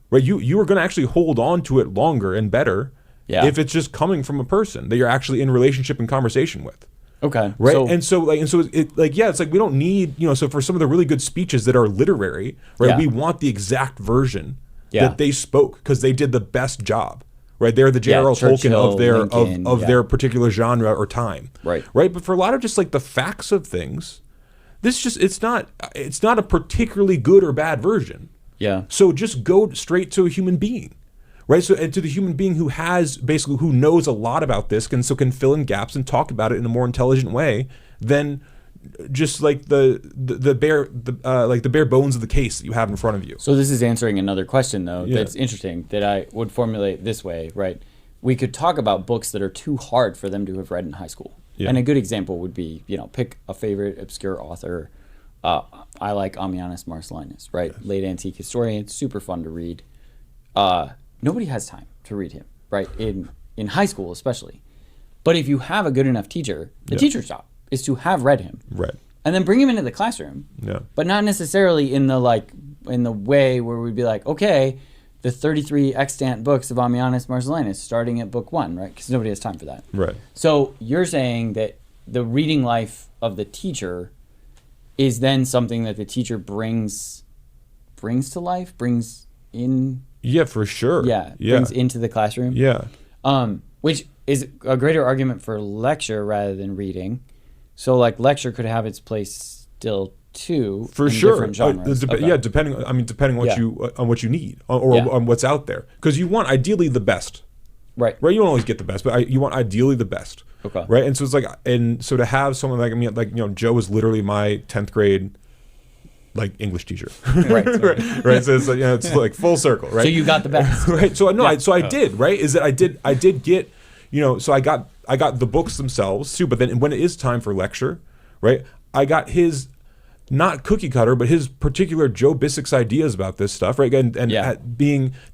Right. You are going to actually hold on to it longer and better if it's just coming from a person that you're actually in relationship and conversation with. Okay. Right. It's like we don't need, so for some of the really good speeches that are literary, right, we want the exact version that they spoke because they did the best job. Right, they're the J.R.R. Tolkien of their Lincoln, of their particular genre or time. Right, right. But for a lot of just like the facts of things, it's not a particularly good or bad version. Yeah. So just go straight to a human being, right? So and to the human being who knows a lot about this can fill in gaps and talk about it in a more intelligent way than just like the bare bones of the case that you have in front of you. So this is answering another question though that's interesting that I would formulate this way, right? We could talk about books that are too hard for them to have read in high school. Yeah. And a good example would be, pick a favorite obscure author. I like Ammianus Marcellinus, right? Yes. Late antique historian, super fun to read. Nobody has time to read him, right? In high school especially. But if you have a good enough teacher, the teacher's job is to have read him, right, and then bring him into the classroom. Yeah, but not necessarily in the way where we'd be like, okay, the 33 extant books of Ammianus Marcellinus, starting at book 1, right? Because nobody has time for that. Right. So you're saying that the reading life of the teacher is then something that the teacher brings to life, brings in. Yeah, for sure. Yeah, brings into the classroom. Yeah. Which is a greater argument for lecture rather than reading. So like lecture could have its place still too. For in sure. different genres. Okay. Yeah, depending on what you need or Yeah. on what's out there. Because you want ideally the best. Right. Right, you don't always get the best, but you want ideally the best. Okay. Right, and so it's like, and so to have someone like, I mean, like, you know, Joe was literally my 10th grade, like, English teacher. Right. Right. So it's like, you know, it's like full circle, right? So you got the best. Right. So no, I did. Right. Is that I did get, you know, so I got the books themselves too. But then when it is time for lecture, right, I got his, not cookie cutter, but his particular Joe Bissex ideas about this stuff, right? And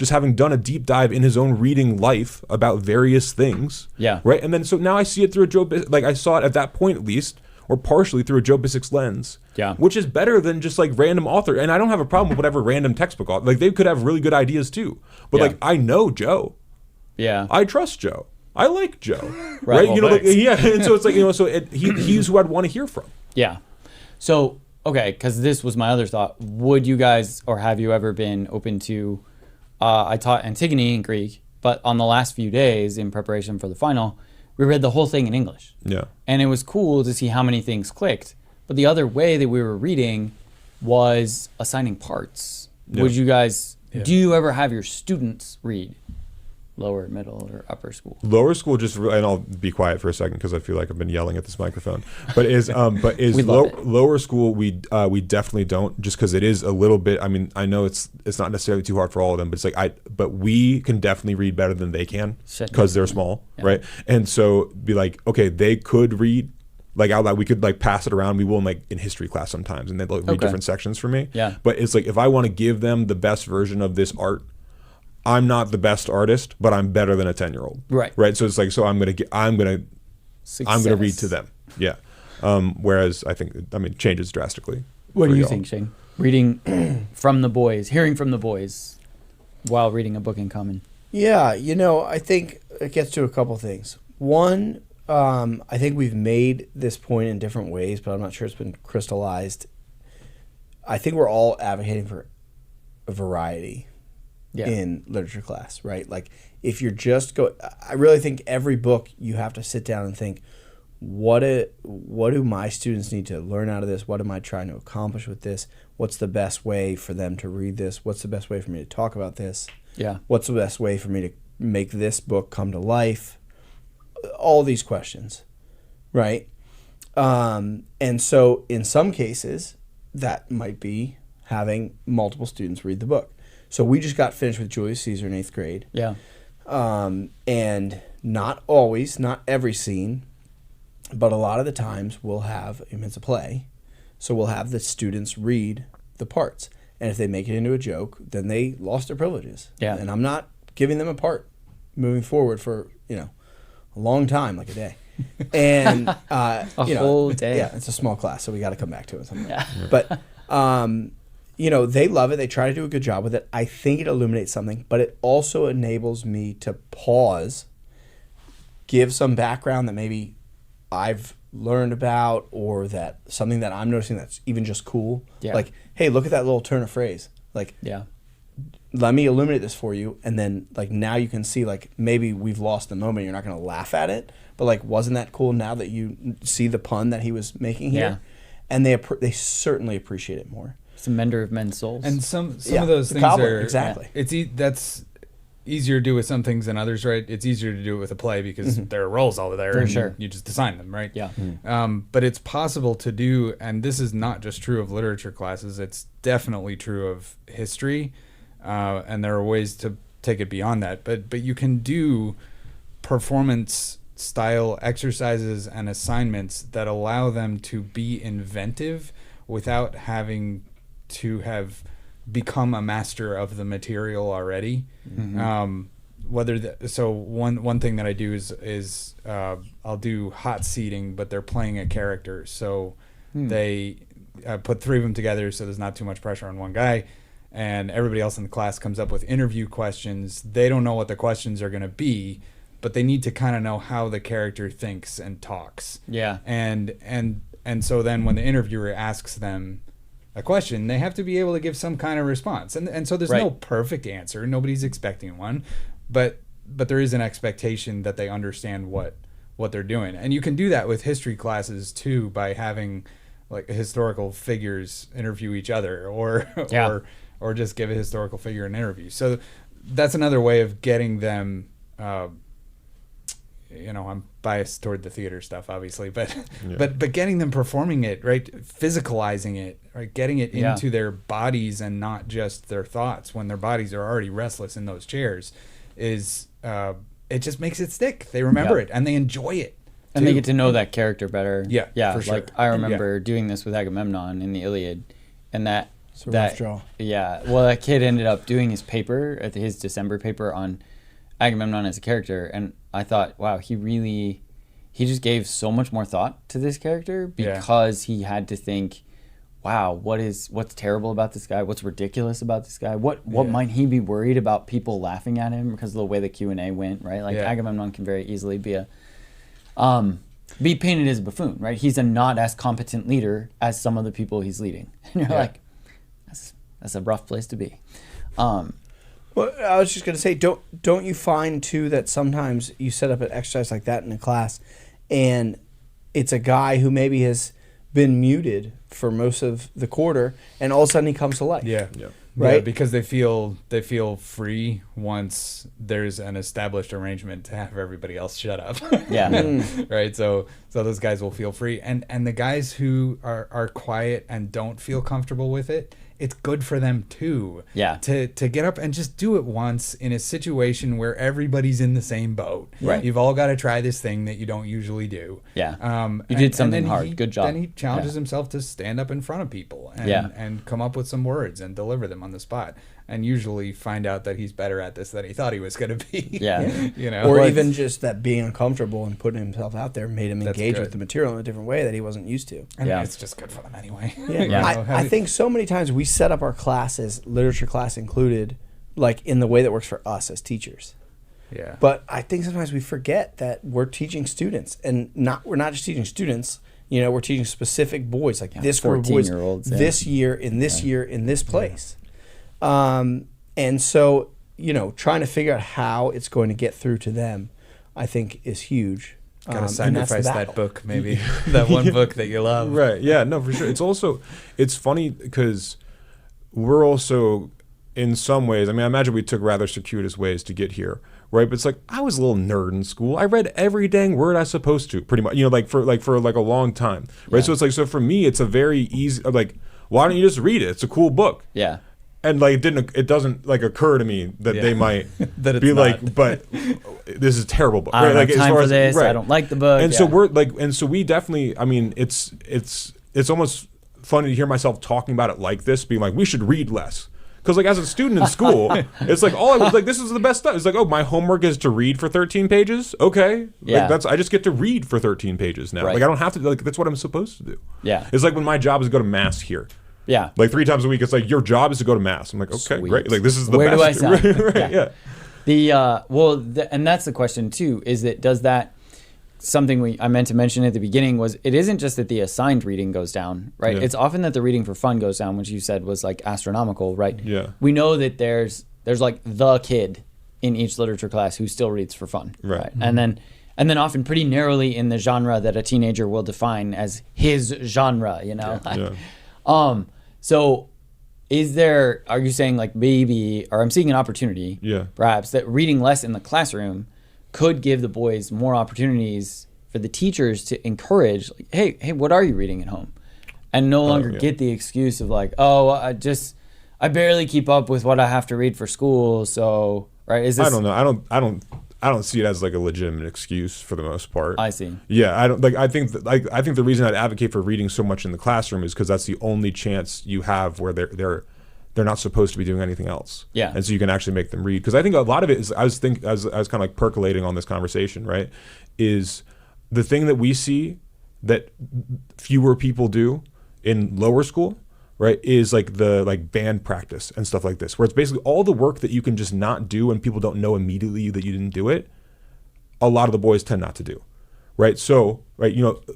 having done a deep dive in his own reading life about various things, Yeah. right? And then so now I see it through a like I saw it at that point at least, or partially through a Joe Bissex lens, Yeah. which is better than just like random author. And I don't have a problem with whatever random textbook author. Like they could have really good ideas too, but Yeah. like I know Joe, Yeah. I trust Joe, I like Joe, Right. right? Well, You know, like, thanks. yeah. And so it's like, you know, so he's who I'd want to hear from. Yeah. So, okay, because this was my other thought. Would you guys, or have you ever been open to, I taught Antigone in Greek, but on the last few days in preparation for the final, we read the whole thing in English. Yeah. And it was cool to see how many things clicked. But the other way that we were reading was assigning parts. Yeah. Would you guys, Yeah. do you ever have your students read lower, middle, or upper school? Lower school and I'll be quiet for a second because I feel like I've been yelling at this microphone. But We love it. lower school we definitely don't, just because it is a little bit. I mean, I know it's not necessarily too hard for all of them, but it's like but we can definitely read better than they can Shit, because they're definitely. small, Yeah. right? And so be like, okay, they could read like out loud. We could like pass it around. We will in history class sometimes, and they read Okay. different sections for me. Yeah. But it's like if I want to give them the best version of this art, I'm not the best artist, but I'm better than a 10-year-old. Right. Right. So it's like, so I'm gonna read Success. to them. Yeah. Whereas I think, changes drastically. What for do you y'all. think, Shane? Reading from the boys, hearing from the boys while reading a book in common. Yeah, you know, I think it gets to a couple things. One, I think we've made this point in different ways, but I'm not sure it's been crystallized. I think we're all advocating for a variety in literature class, right? Like if you're just I really think every book you have to sit down and think, what do my students need to learn out of this? What am I trying to accomplish with this? What's the best way for them to read this? What's the best way for me to talk about this? Yeah. What's the best way for me to make this book come to life? All these questions, right? And so in some cases, that might be having multiple students read the book. So we just got finished with Julius Caesar in 8th grade. Yeah. And not always, not every scene, but a lot of the times we'll have, it's a play, so we'll have the students read the parts. And if they make it into a joke, then they lost their privileges. Yeah. And I'm not giving them a part moving forward for, a long time, like a day. And, whole day. Yeah, it's a small class, so we got to come back to it sometime. Yeah. But, they love it. They try to do a good job with it. I think it illuminates something, but it also enables me to pause, give some background that maybe I've learned about or that something that I'm noticing that's even just cool. Yeah. Like, hey, look at that little turn of phrase. Like, Yeah. let me illuminate this for you. And then, like, now you can see, like, maybe we've lost the moment. You're not going to laugh at it. But, like, wasn't that cool now that you see the pun that he was making here? Yeah. And they certainly appreciate it more. It's a mender of men's souls. And some Yeah, of those the things cobbler, are exactly. That's easier to do with some things than others, right? It's easier to do it with a play because there are roles over there, For and sure. you just assign them, right? Yeah. But it's possible to do, and this is not just true of literature classes. It's definitely true of history, and there are ways to take it beyond that. But you can do performance style exercises and assignments that allow them to be inventive without having to have become a master of the material already. One thing that I do is I'll do hot seating, but they're playing a character, so they put 3 of them together, so there's not too much pressure on one guy, and everybody else in the class comes up with interview questions. They don't know what the questions are going to be, but they need to kind of know how the character thinks and talks. Yeah. And so then when the interviewer asks them a question, they have to be able to give some kind of response. And so there's no Right. perfect answer. Nobody's expecting one. But there is an expectation that they understand what they're doing. And you can do that with history classes too, by having like historical figures interview each other, or or just give a historical figure an interview. So that's another way of getting them, I'm biased toward the theater stuff, obviously, but getting them performing it, right? Physicalizing it, right? Getting it into their bodies and not just their thoughts when their bodies are already restless in those chairs is, it just makes it stick. They remember it and they enjoy it. And they get to know that character better. Yeah, for sure. Like I remember doing this with Agamemnon in the Iliad, and that that kid ended up doing his paper at his December paper on Agamemnon as a character, and I thought, wow, he just gave so much more thought to this character because he had to think, wow, what's terrible about this guy? What's ridiculous about this guy? What might he be worried about people laughing at him because of the way the Q&A went, right? Like Agamemnon can very easily be painted as a buffoon, right? He's a not as competent leader as some of the people he's leading. And you're like, that's a rough place to be. Well, I was just going to say, don't you find too that sometimes you set up an exercise like that in a class, and it's a guy who maybe has been muted for most of the quarter, and all of a sudden he comes to life. Yeah. Right? Yeah, because they feel free once there's an established arrangement to have everybody else shut up. Right. So those guys will feel free, and the guys who are quiet and don't feel comfortable with it, it's good for them too. Yeah. To get up and just do it once in a situation where everybody's in the same boat. Right. You've all got to try this thing that you don't usually do. Yeah. You did something hard. Good job. Then he challenges himself to stand up in front of people and come up with some words and deliver them on the spot. And usually find out that he's better at this than he thought he was going to be. Or even just that being uncomfortable and putting himself out there made him engage with the material in a different way that he wasn't used to. And it's just good for them anyway. I think so many times we set up our classes, literature class included, like in the way that works for us as teachers. Yeah. But I think sometimes we forget that we're teaching students, and we're not just teaching students. We're teaching specific boys, like this group of boys, this year in this year in this place. And so, trying to figure out how it's going to get through to them, I think is huge. Gotta sacrifice that book, maybe. That one book that you love. Right. Yeah, no, for sure. It's funny because we're also, in some ways, I imagine we took rather circuitous ways to get here, right? But it's like, I was a little nerd in school. I read every dang word I was supposed to, pretty much, for a long time, right? So it's like, so for me, it's a very easy, like, why don't you just read it? It's a cool book. Yeah. And it doesn't occur to me that they might be like, but this is a terrible book. I don't have time for this. I don't like the book. And so we definitely. It's almost funny to hear myself talking about it like this, being like, we should read less. Because as a student in school, it's like all I was like, this is the best stuff. It's like, oh, my homework is to read for 13 pages. Okay, I just get to read for 13 pages now. Right. Like I don't have to. Like that's what I'm supposed to do. Yeah, it's like when my job is to go to mass here. Yeah. Like 3 times a week, it's like, your job is to go to mass. I'm like, okay, Sweet. great. Like, this is the Where best. do I sign? Right, and that's the question, too, is that does that, something I meant to mention at the beginning was, it isn't just that the assigned reading goes down, right? Yeah. It's often that the reading for fun goes down, which you said was, like, astronomical, right? Yeah. We know that there's like, the kid in each literature class who still reads for fun. Right. Mm-hmm. And then often pretty narrowly in the genre that a teenager will define as his genre, So are you saying like maybe, or I'm seeing an opportunity, perhaps, that reading less in the classroom could give the boys more opportunities for the teachers to encourage, like, hey, what are you reading at home? And no longer get the excuse of like, oh, I barely keep up with what I have to read for school. So, right. I don't know. I don't see it as like a legitimate excuse for the most part. I see. Yeah, I don't like. I think the reason I'd advocate for reading so much in the classroom is because that's the only chance you have where they're not supposed to be doing anything else. Yeah, and so you can actually make them read. Because I think a lot of it is I was kind of like percolating on this conversation. Right, is the thing that we see that fewer people do in lower school. Right, is like the band practice and stuff like this, where it's basically all the work that you can just not do and people don't know immediately that you didn't do it. A lot of the boys tend not to do, right? So,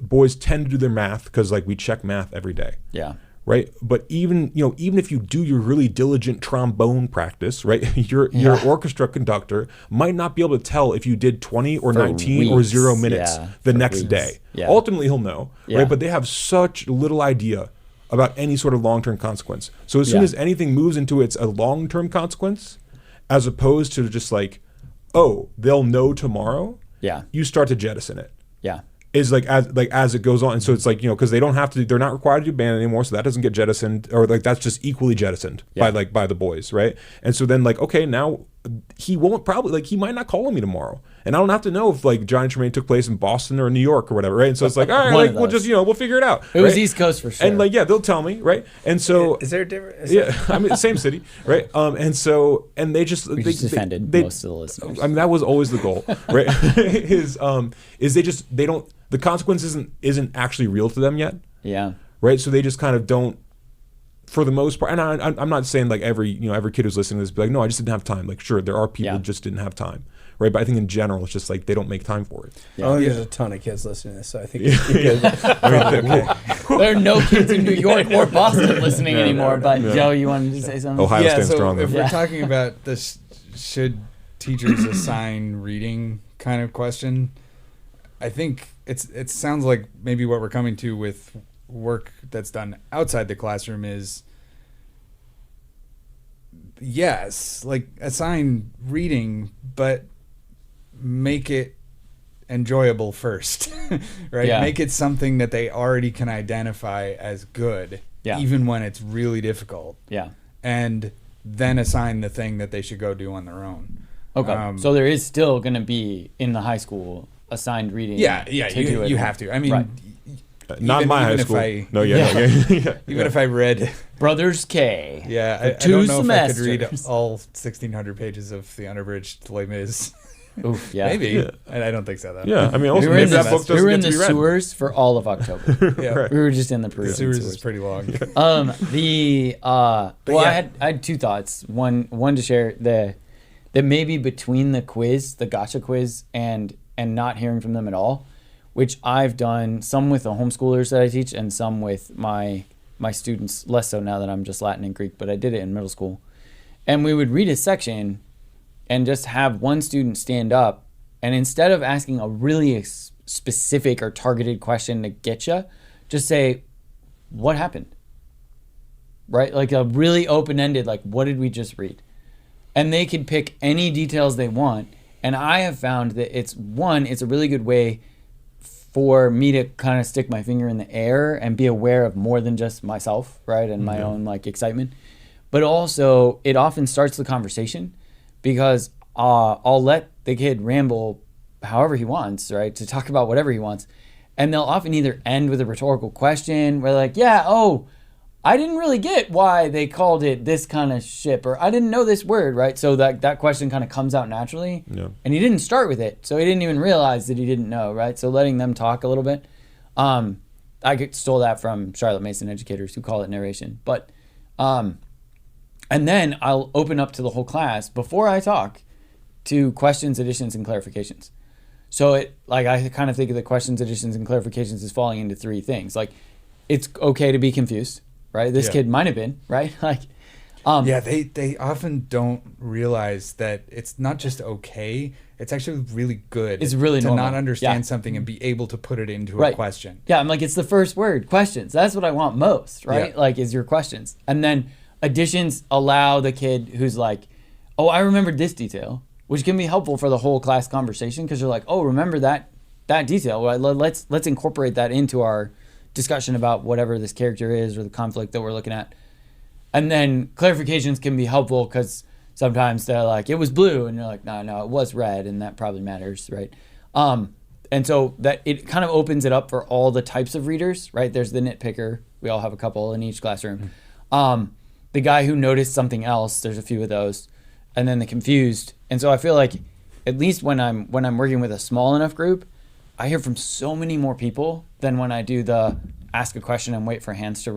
boys tend to do their math because like we check math every day. Yeah. right? But even if you do your really diligent trombone practice, right, your orchestra conductor might not be able to tell if you did 20 or 19 or weeks. 0 minutes the next weeks. day. Yeah. Ultimately, he'll know, right? But they have such little idea about any sort of long-term consequence. So as soon as anything moves into a long-term consequence, as opposed to just like, oh, they'll know tomorrow. Yeah. You start to jettison it. Yeah. Is as it goes on, and so it's like, because they don't have to, they're not required to do band anymore, so that doesn't get jettisoned, or like that's just equally jettisoned by the boys, right? And so then like, okay, now he won't probably, like, he might not call on me tomorrow, and I don't have to know if like Johnny Tremaine took place in Boston or New York or whatever, right? And so it's like, all right, like, we'll just we'll figure it out. It was East Coast for sure, and like they'll tell me, right? And so is there a difference? I mean, same city, right? And so they just we they, just offended they, most of the listeners. I mean, that was always the goal, right? is they don't, the consequence isn't actually real to them yet. Yeah. Right. So they just kind of don't, for the most part. And I'm not saying like every kid who's listening to this be like, no, I just didn't have time. Like, sure, there are people who just didn't have time. Right. But I think in general, it's just like they don't make time for it. Yeah. There's a ton of kids listening to this, so I think there are no kids in New York or Boston listening anymore. But Joe, you wanted to say something? Ohio stands strong. If we're talking about this, should teachers assign reading kind of question, I think it sounds like maybe what we're coming to with work that's done outside the classroom is, yes, like assign reading, but make it enjoyable first, right? Yeah. Make it something that they already can identify as good, even when it's really difficult. Yeah. And then assign the thing that they should go do on their own. Okay. So there is still going to be in the high school assigned reading. You have to. I mean, not my high school. Even if I read Brothers K. Yeah, I don't know semesters. if I could read all 1,600 pages of the unabridged Les Mis. Oof, yeah. Maybe. Yeah. And I don't think so, though. Yeah, I mean, also maybe that book doesn't We were in get to the be read. sewers for all of October. Right. We were just in the The Peruvian sewers sewers. is pretty long. I had two thoughts. One to share that maybe between the quiz, the gotcha quiz, and not hearing from them at all, which I've done some with the homeschoolers that I teach and some with my students, less so now that I'm just Latin and Greek, but I did it in middle school. And we would read a section and just have one student stand up, and instead of asking a really specific or targeted question to get you, just say, what happened? Right? Like a really open-ended, like, what did we just read? And they can pick any details they want. And I have found that it's a really good way for me to kind of stick my finger in the air and be aware of more than just myself, right? And my own like excitement. But also it often starts the conversation because I'll let the kid ramble however he wants, right? To talk about whatever he wants. And they'll often either end with a rhetorical question where like, I didn't really get why they called it this kind of ship, or I didn't know this word, right? So that question kind of comes out naturally. Yeah. And he didn't start with it, so he didn't even realize that he didn't know, right? So letting them talk a little bit. I stole that from Charlotte Mason educators who call it narration. But, and then I'll open up to the whole class before I talk to questions, additions, and clarifications. So I kind of think of the questions, additions, and clarifications as falling into three things. Like, it's okay to be confused. Right, this kid might have been right. Like, they often don't realize that it's not just okay; it's actually really good. It's really to normal. not understand something and be able to put it into a question. Yeah, I'm like, it's the first word. Questions. That's what I want most, right? Yeah. Like, is your questions, and then additions allow the kid who's like, oh, I remembered this detail, which can be helpful for the whole class conversation because you're like, oh, remember that detail. Well, let's incorporate that into our discussion about whatever this character is or the conflict that we're looking at. And then clarifications can be helpful because sometimes they're like, it was blue, and you're like, no, it was red, and that probably matters, right? And so that it kind of opens it up for all the types of readers, right? There's the nitpicker. We all have a couple in each classroom. The guy who noticed something else, there's a few of those. And then the confused. And so I feel like at least when I'm working with a small enough group, I hear from so many more people than when I do the ask a question and wait for hands to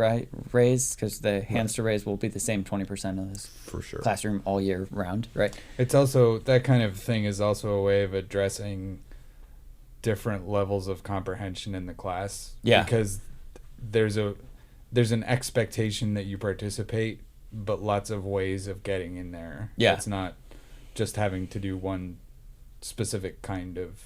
raise, because the hands to raise will be the same 20% of this for sure classroom all year round, right? It's also, that kind of thing is also a way of addressing different levels of comprehension in the class. Yeah. Because there's an expectation that you participate, but lots of ways of getting in there. Yeah. It's not just having to do one specific kind of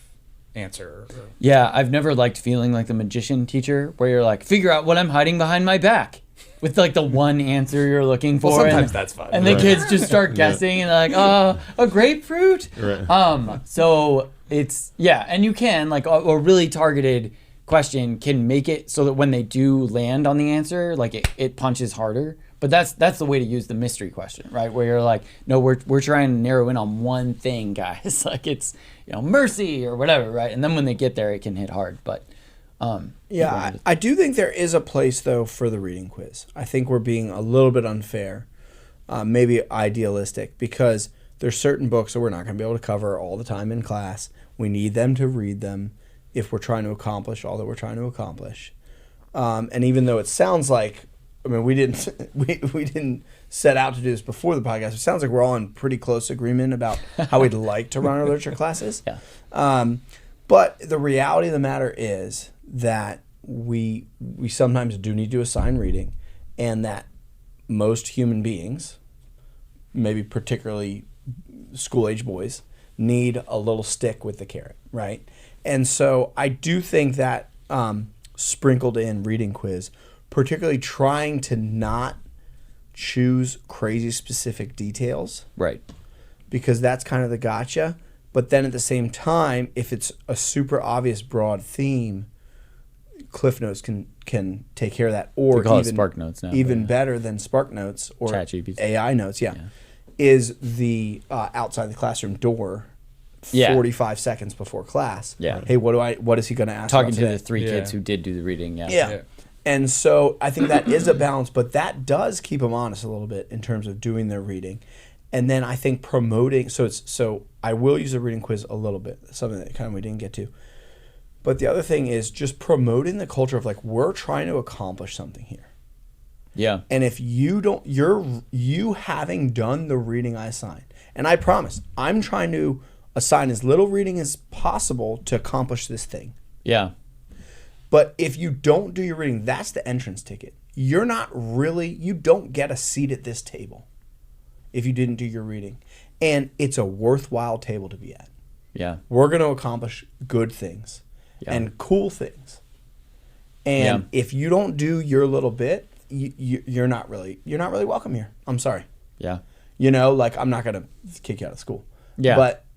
answer. Yeah, I've never liked feeling like the magician teacher where you're like, figure out what I'm hiding behind my back with like the one answer you're looking for. Well, sometimes and, that's fun. And the kids just start guessing and they're like, a grapefruit? Right. So it's, yeah, and you can, like, a really targeted question can make it so that when they do land on the answer, like it punches harder. But that's the way to use the mystery question, right? Where you're like, no, we're trying to narrow in on one thing, guys. Like it's, mercy or whatever, right? And then when they get there, it can hit hard. But I do think there is a place though for the reading quiz. I think we're being a little bit unfair, maybe idealistic, because there's certain books that we're not going to be able to cover all the time in class. We need them to read them if we're trying to accomplish all that we're trying to accomplish. And even though it sounds like, I mean, we didn't set out to do this before the podcast. It sounds like we're all in pretty close agreement about how we'd like to run our literature classes. Yeah. But the reality of the matter is that we sometimes do need to assign reading, and that most human beings, maybe particularly school-age boys, need a little stick with the carrot, right? And so I do think that sprinkled in reading quiz, particularly trying to not choose crazy specific details. Right. Because that's kind of the gotcha. But then at the same time, if it's a super obvious broad theme, Cliff Notes can take care of that. Or call it even Spark Notes now, even better than Spark Notes or ChatGPT. AI Notes, is the outside the classroom door 45 seconds before class. Yeah. Hey, what is he going to ask Talking about to today? the three kids who did do the reading. Yeah. And so I think that is a balance, but that does keep them honest a little bit in terms of doing their reading. And then I think promoting, so I will use a reading quiz a little bit, something that kind of we didn't get to. But the other thing is just promoting the culture of like, we're trying to accomplish something here. Yeah. And if you don't, you having done the reading I assigned, and I promise, I'm trying to assign as little reading as possible to accomplish this thing. Yeah. But if you don't do your reading, that's the entrance ticket. You don't get a seat at this table if you didn't do your reading. And it's a worthwhile table to be at. Yeah. We're going to accomplish good things and cool things. And if you don't do your little bit, you're not really welcome here. I'm sorry. Yeah. Like I'm not going to kick you out of school. Yeah.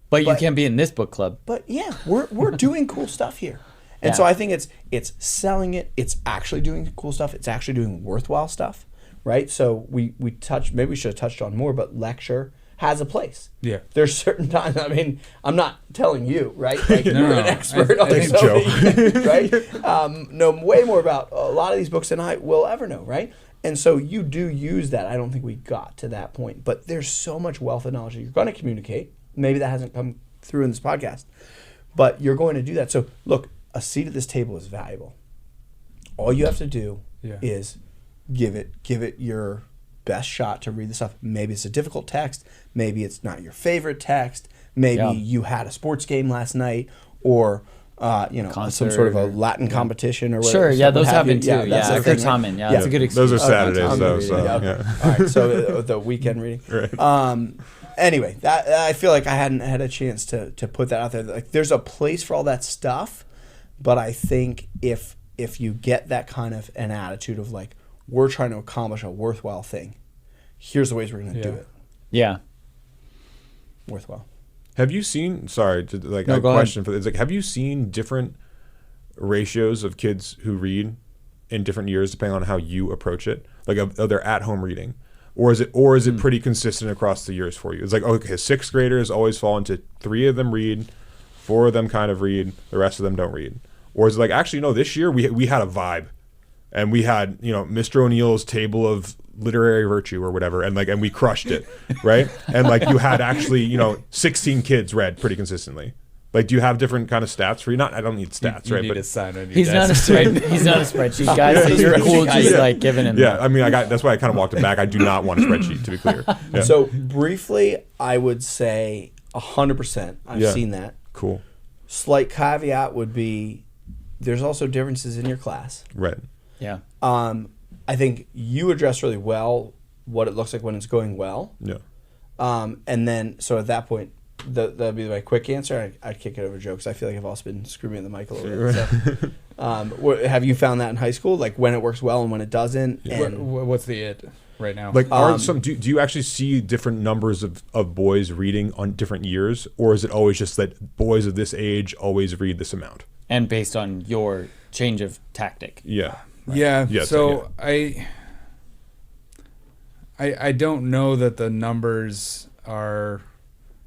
But you can't be in this book club. But yeah, we're doing cool stuff here. And so I think it's selling it. It's actually doing cool stuff. It's actually doing worthwhile stuff, right? So maybe we should have touched on more, but lecture has a place. Yeah. There's certain times. I mean, I'm not telling you, right? Like you're an expert on think something, right? Know way more about a lot of these books than I will ever know, right? And so you do use that. I don't think we got to that point, but there's so much wealth of knowledge that you're going to communicate. Maybe that hasn't come through in this podcast, but you're going to do that. So look, a seat at this table is valuable. All you have to do is give it your best shot to read the stuff. Maybe it's a difficult text. Maybe it's not your favorite text. Maybe you had a sports game last night, or some sort of a Latin competition or whatever. Sure, those happen too. That's for Tommen. That's a good excuse. Those are Saturdays though. So All right, so the weekend reading. Right. Anyway, that I feel like I hadn't had a chance to put that out there. Like, there's a place for all that stuff, but I think if you get that kind of an attitude of like, we're trying to accomplish a worthwhile thing, here's the ways we're going to do it. Yeah. Worthwhile. Have you seen? Sorry, a question for this. Like, have you seen different ratios of kids who read in different years depending on how you approach it? Like, of their at-home reading, or is it pretty consistent across the years for you? It's like, okay, sixth graders always fall into 3 of them read, 4 of them kind of read, the rest of them don't read, or is it like, actually no, this year we had a vibe, and we had Mr. O'Neill's table of literary virtue or whatever, and we crushed it, right? And like you had actually 16 kids read pretty consistently. Like, do you have different kind of stats for you? Not, I don't need stats, you right? Need but a sign on your he's desk. he's not a spreadsheet guy. So you're cool just giving him. Yeah, I mean, that's why I kind of walked it back. I do not want a spreadsheet, to be clear. Yeah. So briefly, I would say 100%. I've seen that. Cool. Slight caveat would be, there's also differences in your class. Right. Yeah. I I think you address really well what it looks like when it's going well. Yeah. And then, so at that point, that'd be my quick answer. I'd kick it over to Joe because I feel like I've also been screaming at the mic a little bit. So, have you found that in high school, like when it works well and when it doesn't? Yeah. And What's the it right now? Like, do you actually see different numbers of boys reading on different years, or is it always just that boys of this age always read this amount? And based on your change of tactic. Yeah. Yeah. Yeah, So I don't know that the numbers are.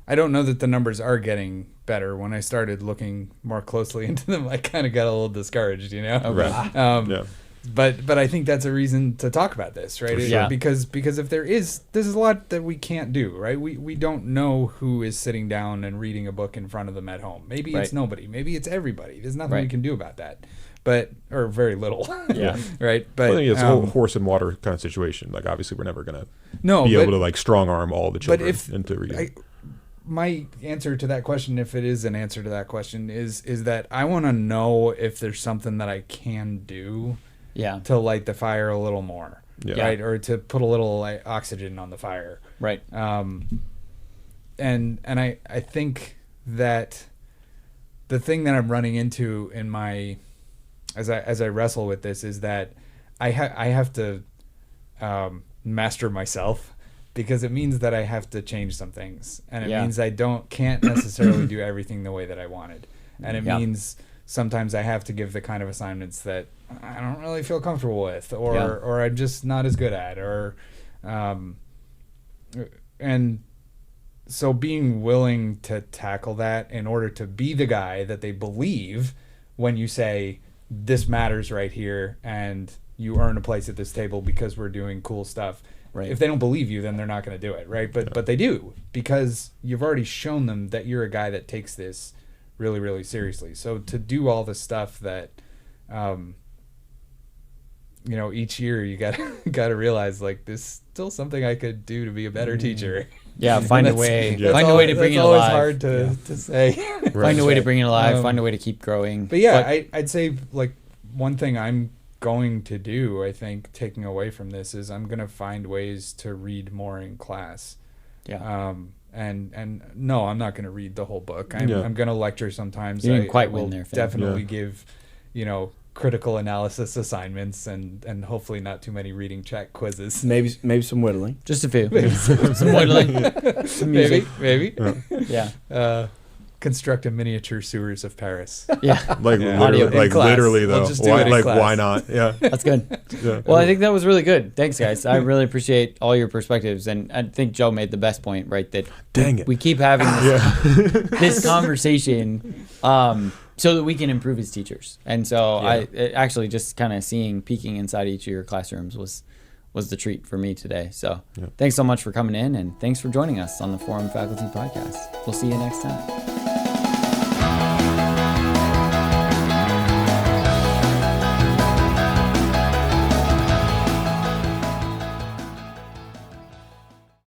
I don't know that the numbers are getting better. When I started looking more closely into them, I kind of got a little discouraged, you know. Right. Yeah. But I think that's a reason to talk about this, right? Yeah. Because if there's a lot that we can't do, right? We don't know who is sitting down and reading a book in front of them at home. Maybe it's nobody. Maybe it's everybody. There's nothing we can do about that. Or very little. Yeah. Right. But Well, it's a whole horse and water kind of situation. Like, obviously, we're never gonna be able to like strong arm all the children into reading. My answer to that question, if it is an answer to that question, is that I want to know if there's something that I can do to light the fire a little more, right? Or to put a little oxygen on the fire. Right. And I think that the thing that I'm running into in my, as I wrestle with this, is that I have to master myself. Because it means that I have to change some things, and it means I can't necessarily do everything the way that I wanted, and it means sometimes I have to give the kind of assignments that I don't really feel comfortable with, or I'm just not as good at, and so being willing to tackle that in order to be the guy that they believe when you say this matters right here, and you earn a place at this table because we're doing cool stuff. Right. If they don't believe you, then they're not going to do it, right? But they do, because you've already shown them that you're a guy that takes this really, really seriously. So to do all the stuff that, each year you got to realize, like, this is still something I could do to be a better teacher. Yeah, find a way. Yeah. Find a way to bring it alive. It's always hard to say. Find a way to bring it alive. Find a way to keep growing. But yeah, I'd say, like, one thing I'm going to do, I think, taking away from this, is I'm going to find ways to read more in class. Yeah. And no, I'm not going to read the whole book. I'm going to lecture sometimes. You didn't quite will win there, Finn. definitely give, critical analysis assignments and hopefully not too many reading check quizzes. maybe some whittling. Just a few. Some whittling. Some music. Maybe. Yeah. Construct a miniature sewers of Paris. Yeah. Like Audio in class. literally though. We'll just do it in class. Why not? Yeah. That's good. Yeah. Well, I think that was really good. Thanks, guys. I really appreciate all your perspectives, and I think Joe made the best point, right? That we keep having this conversation so that we can improve as teachers. And so it actually just kind of peeking inside each of your classrooms was the treat for me today. So thanks so much for coming in, and thanks for joining us on the Forum Faculty Podcast. We'll see you next time.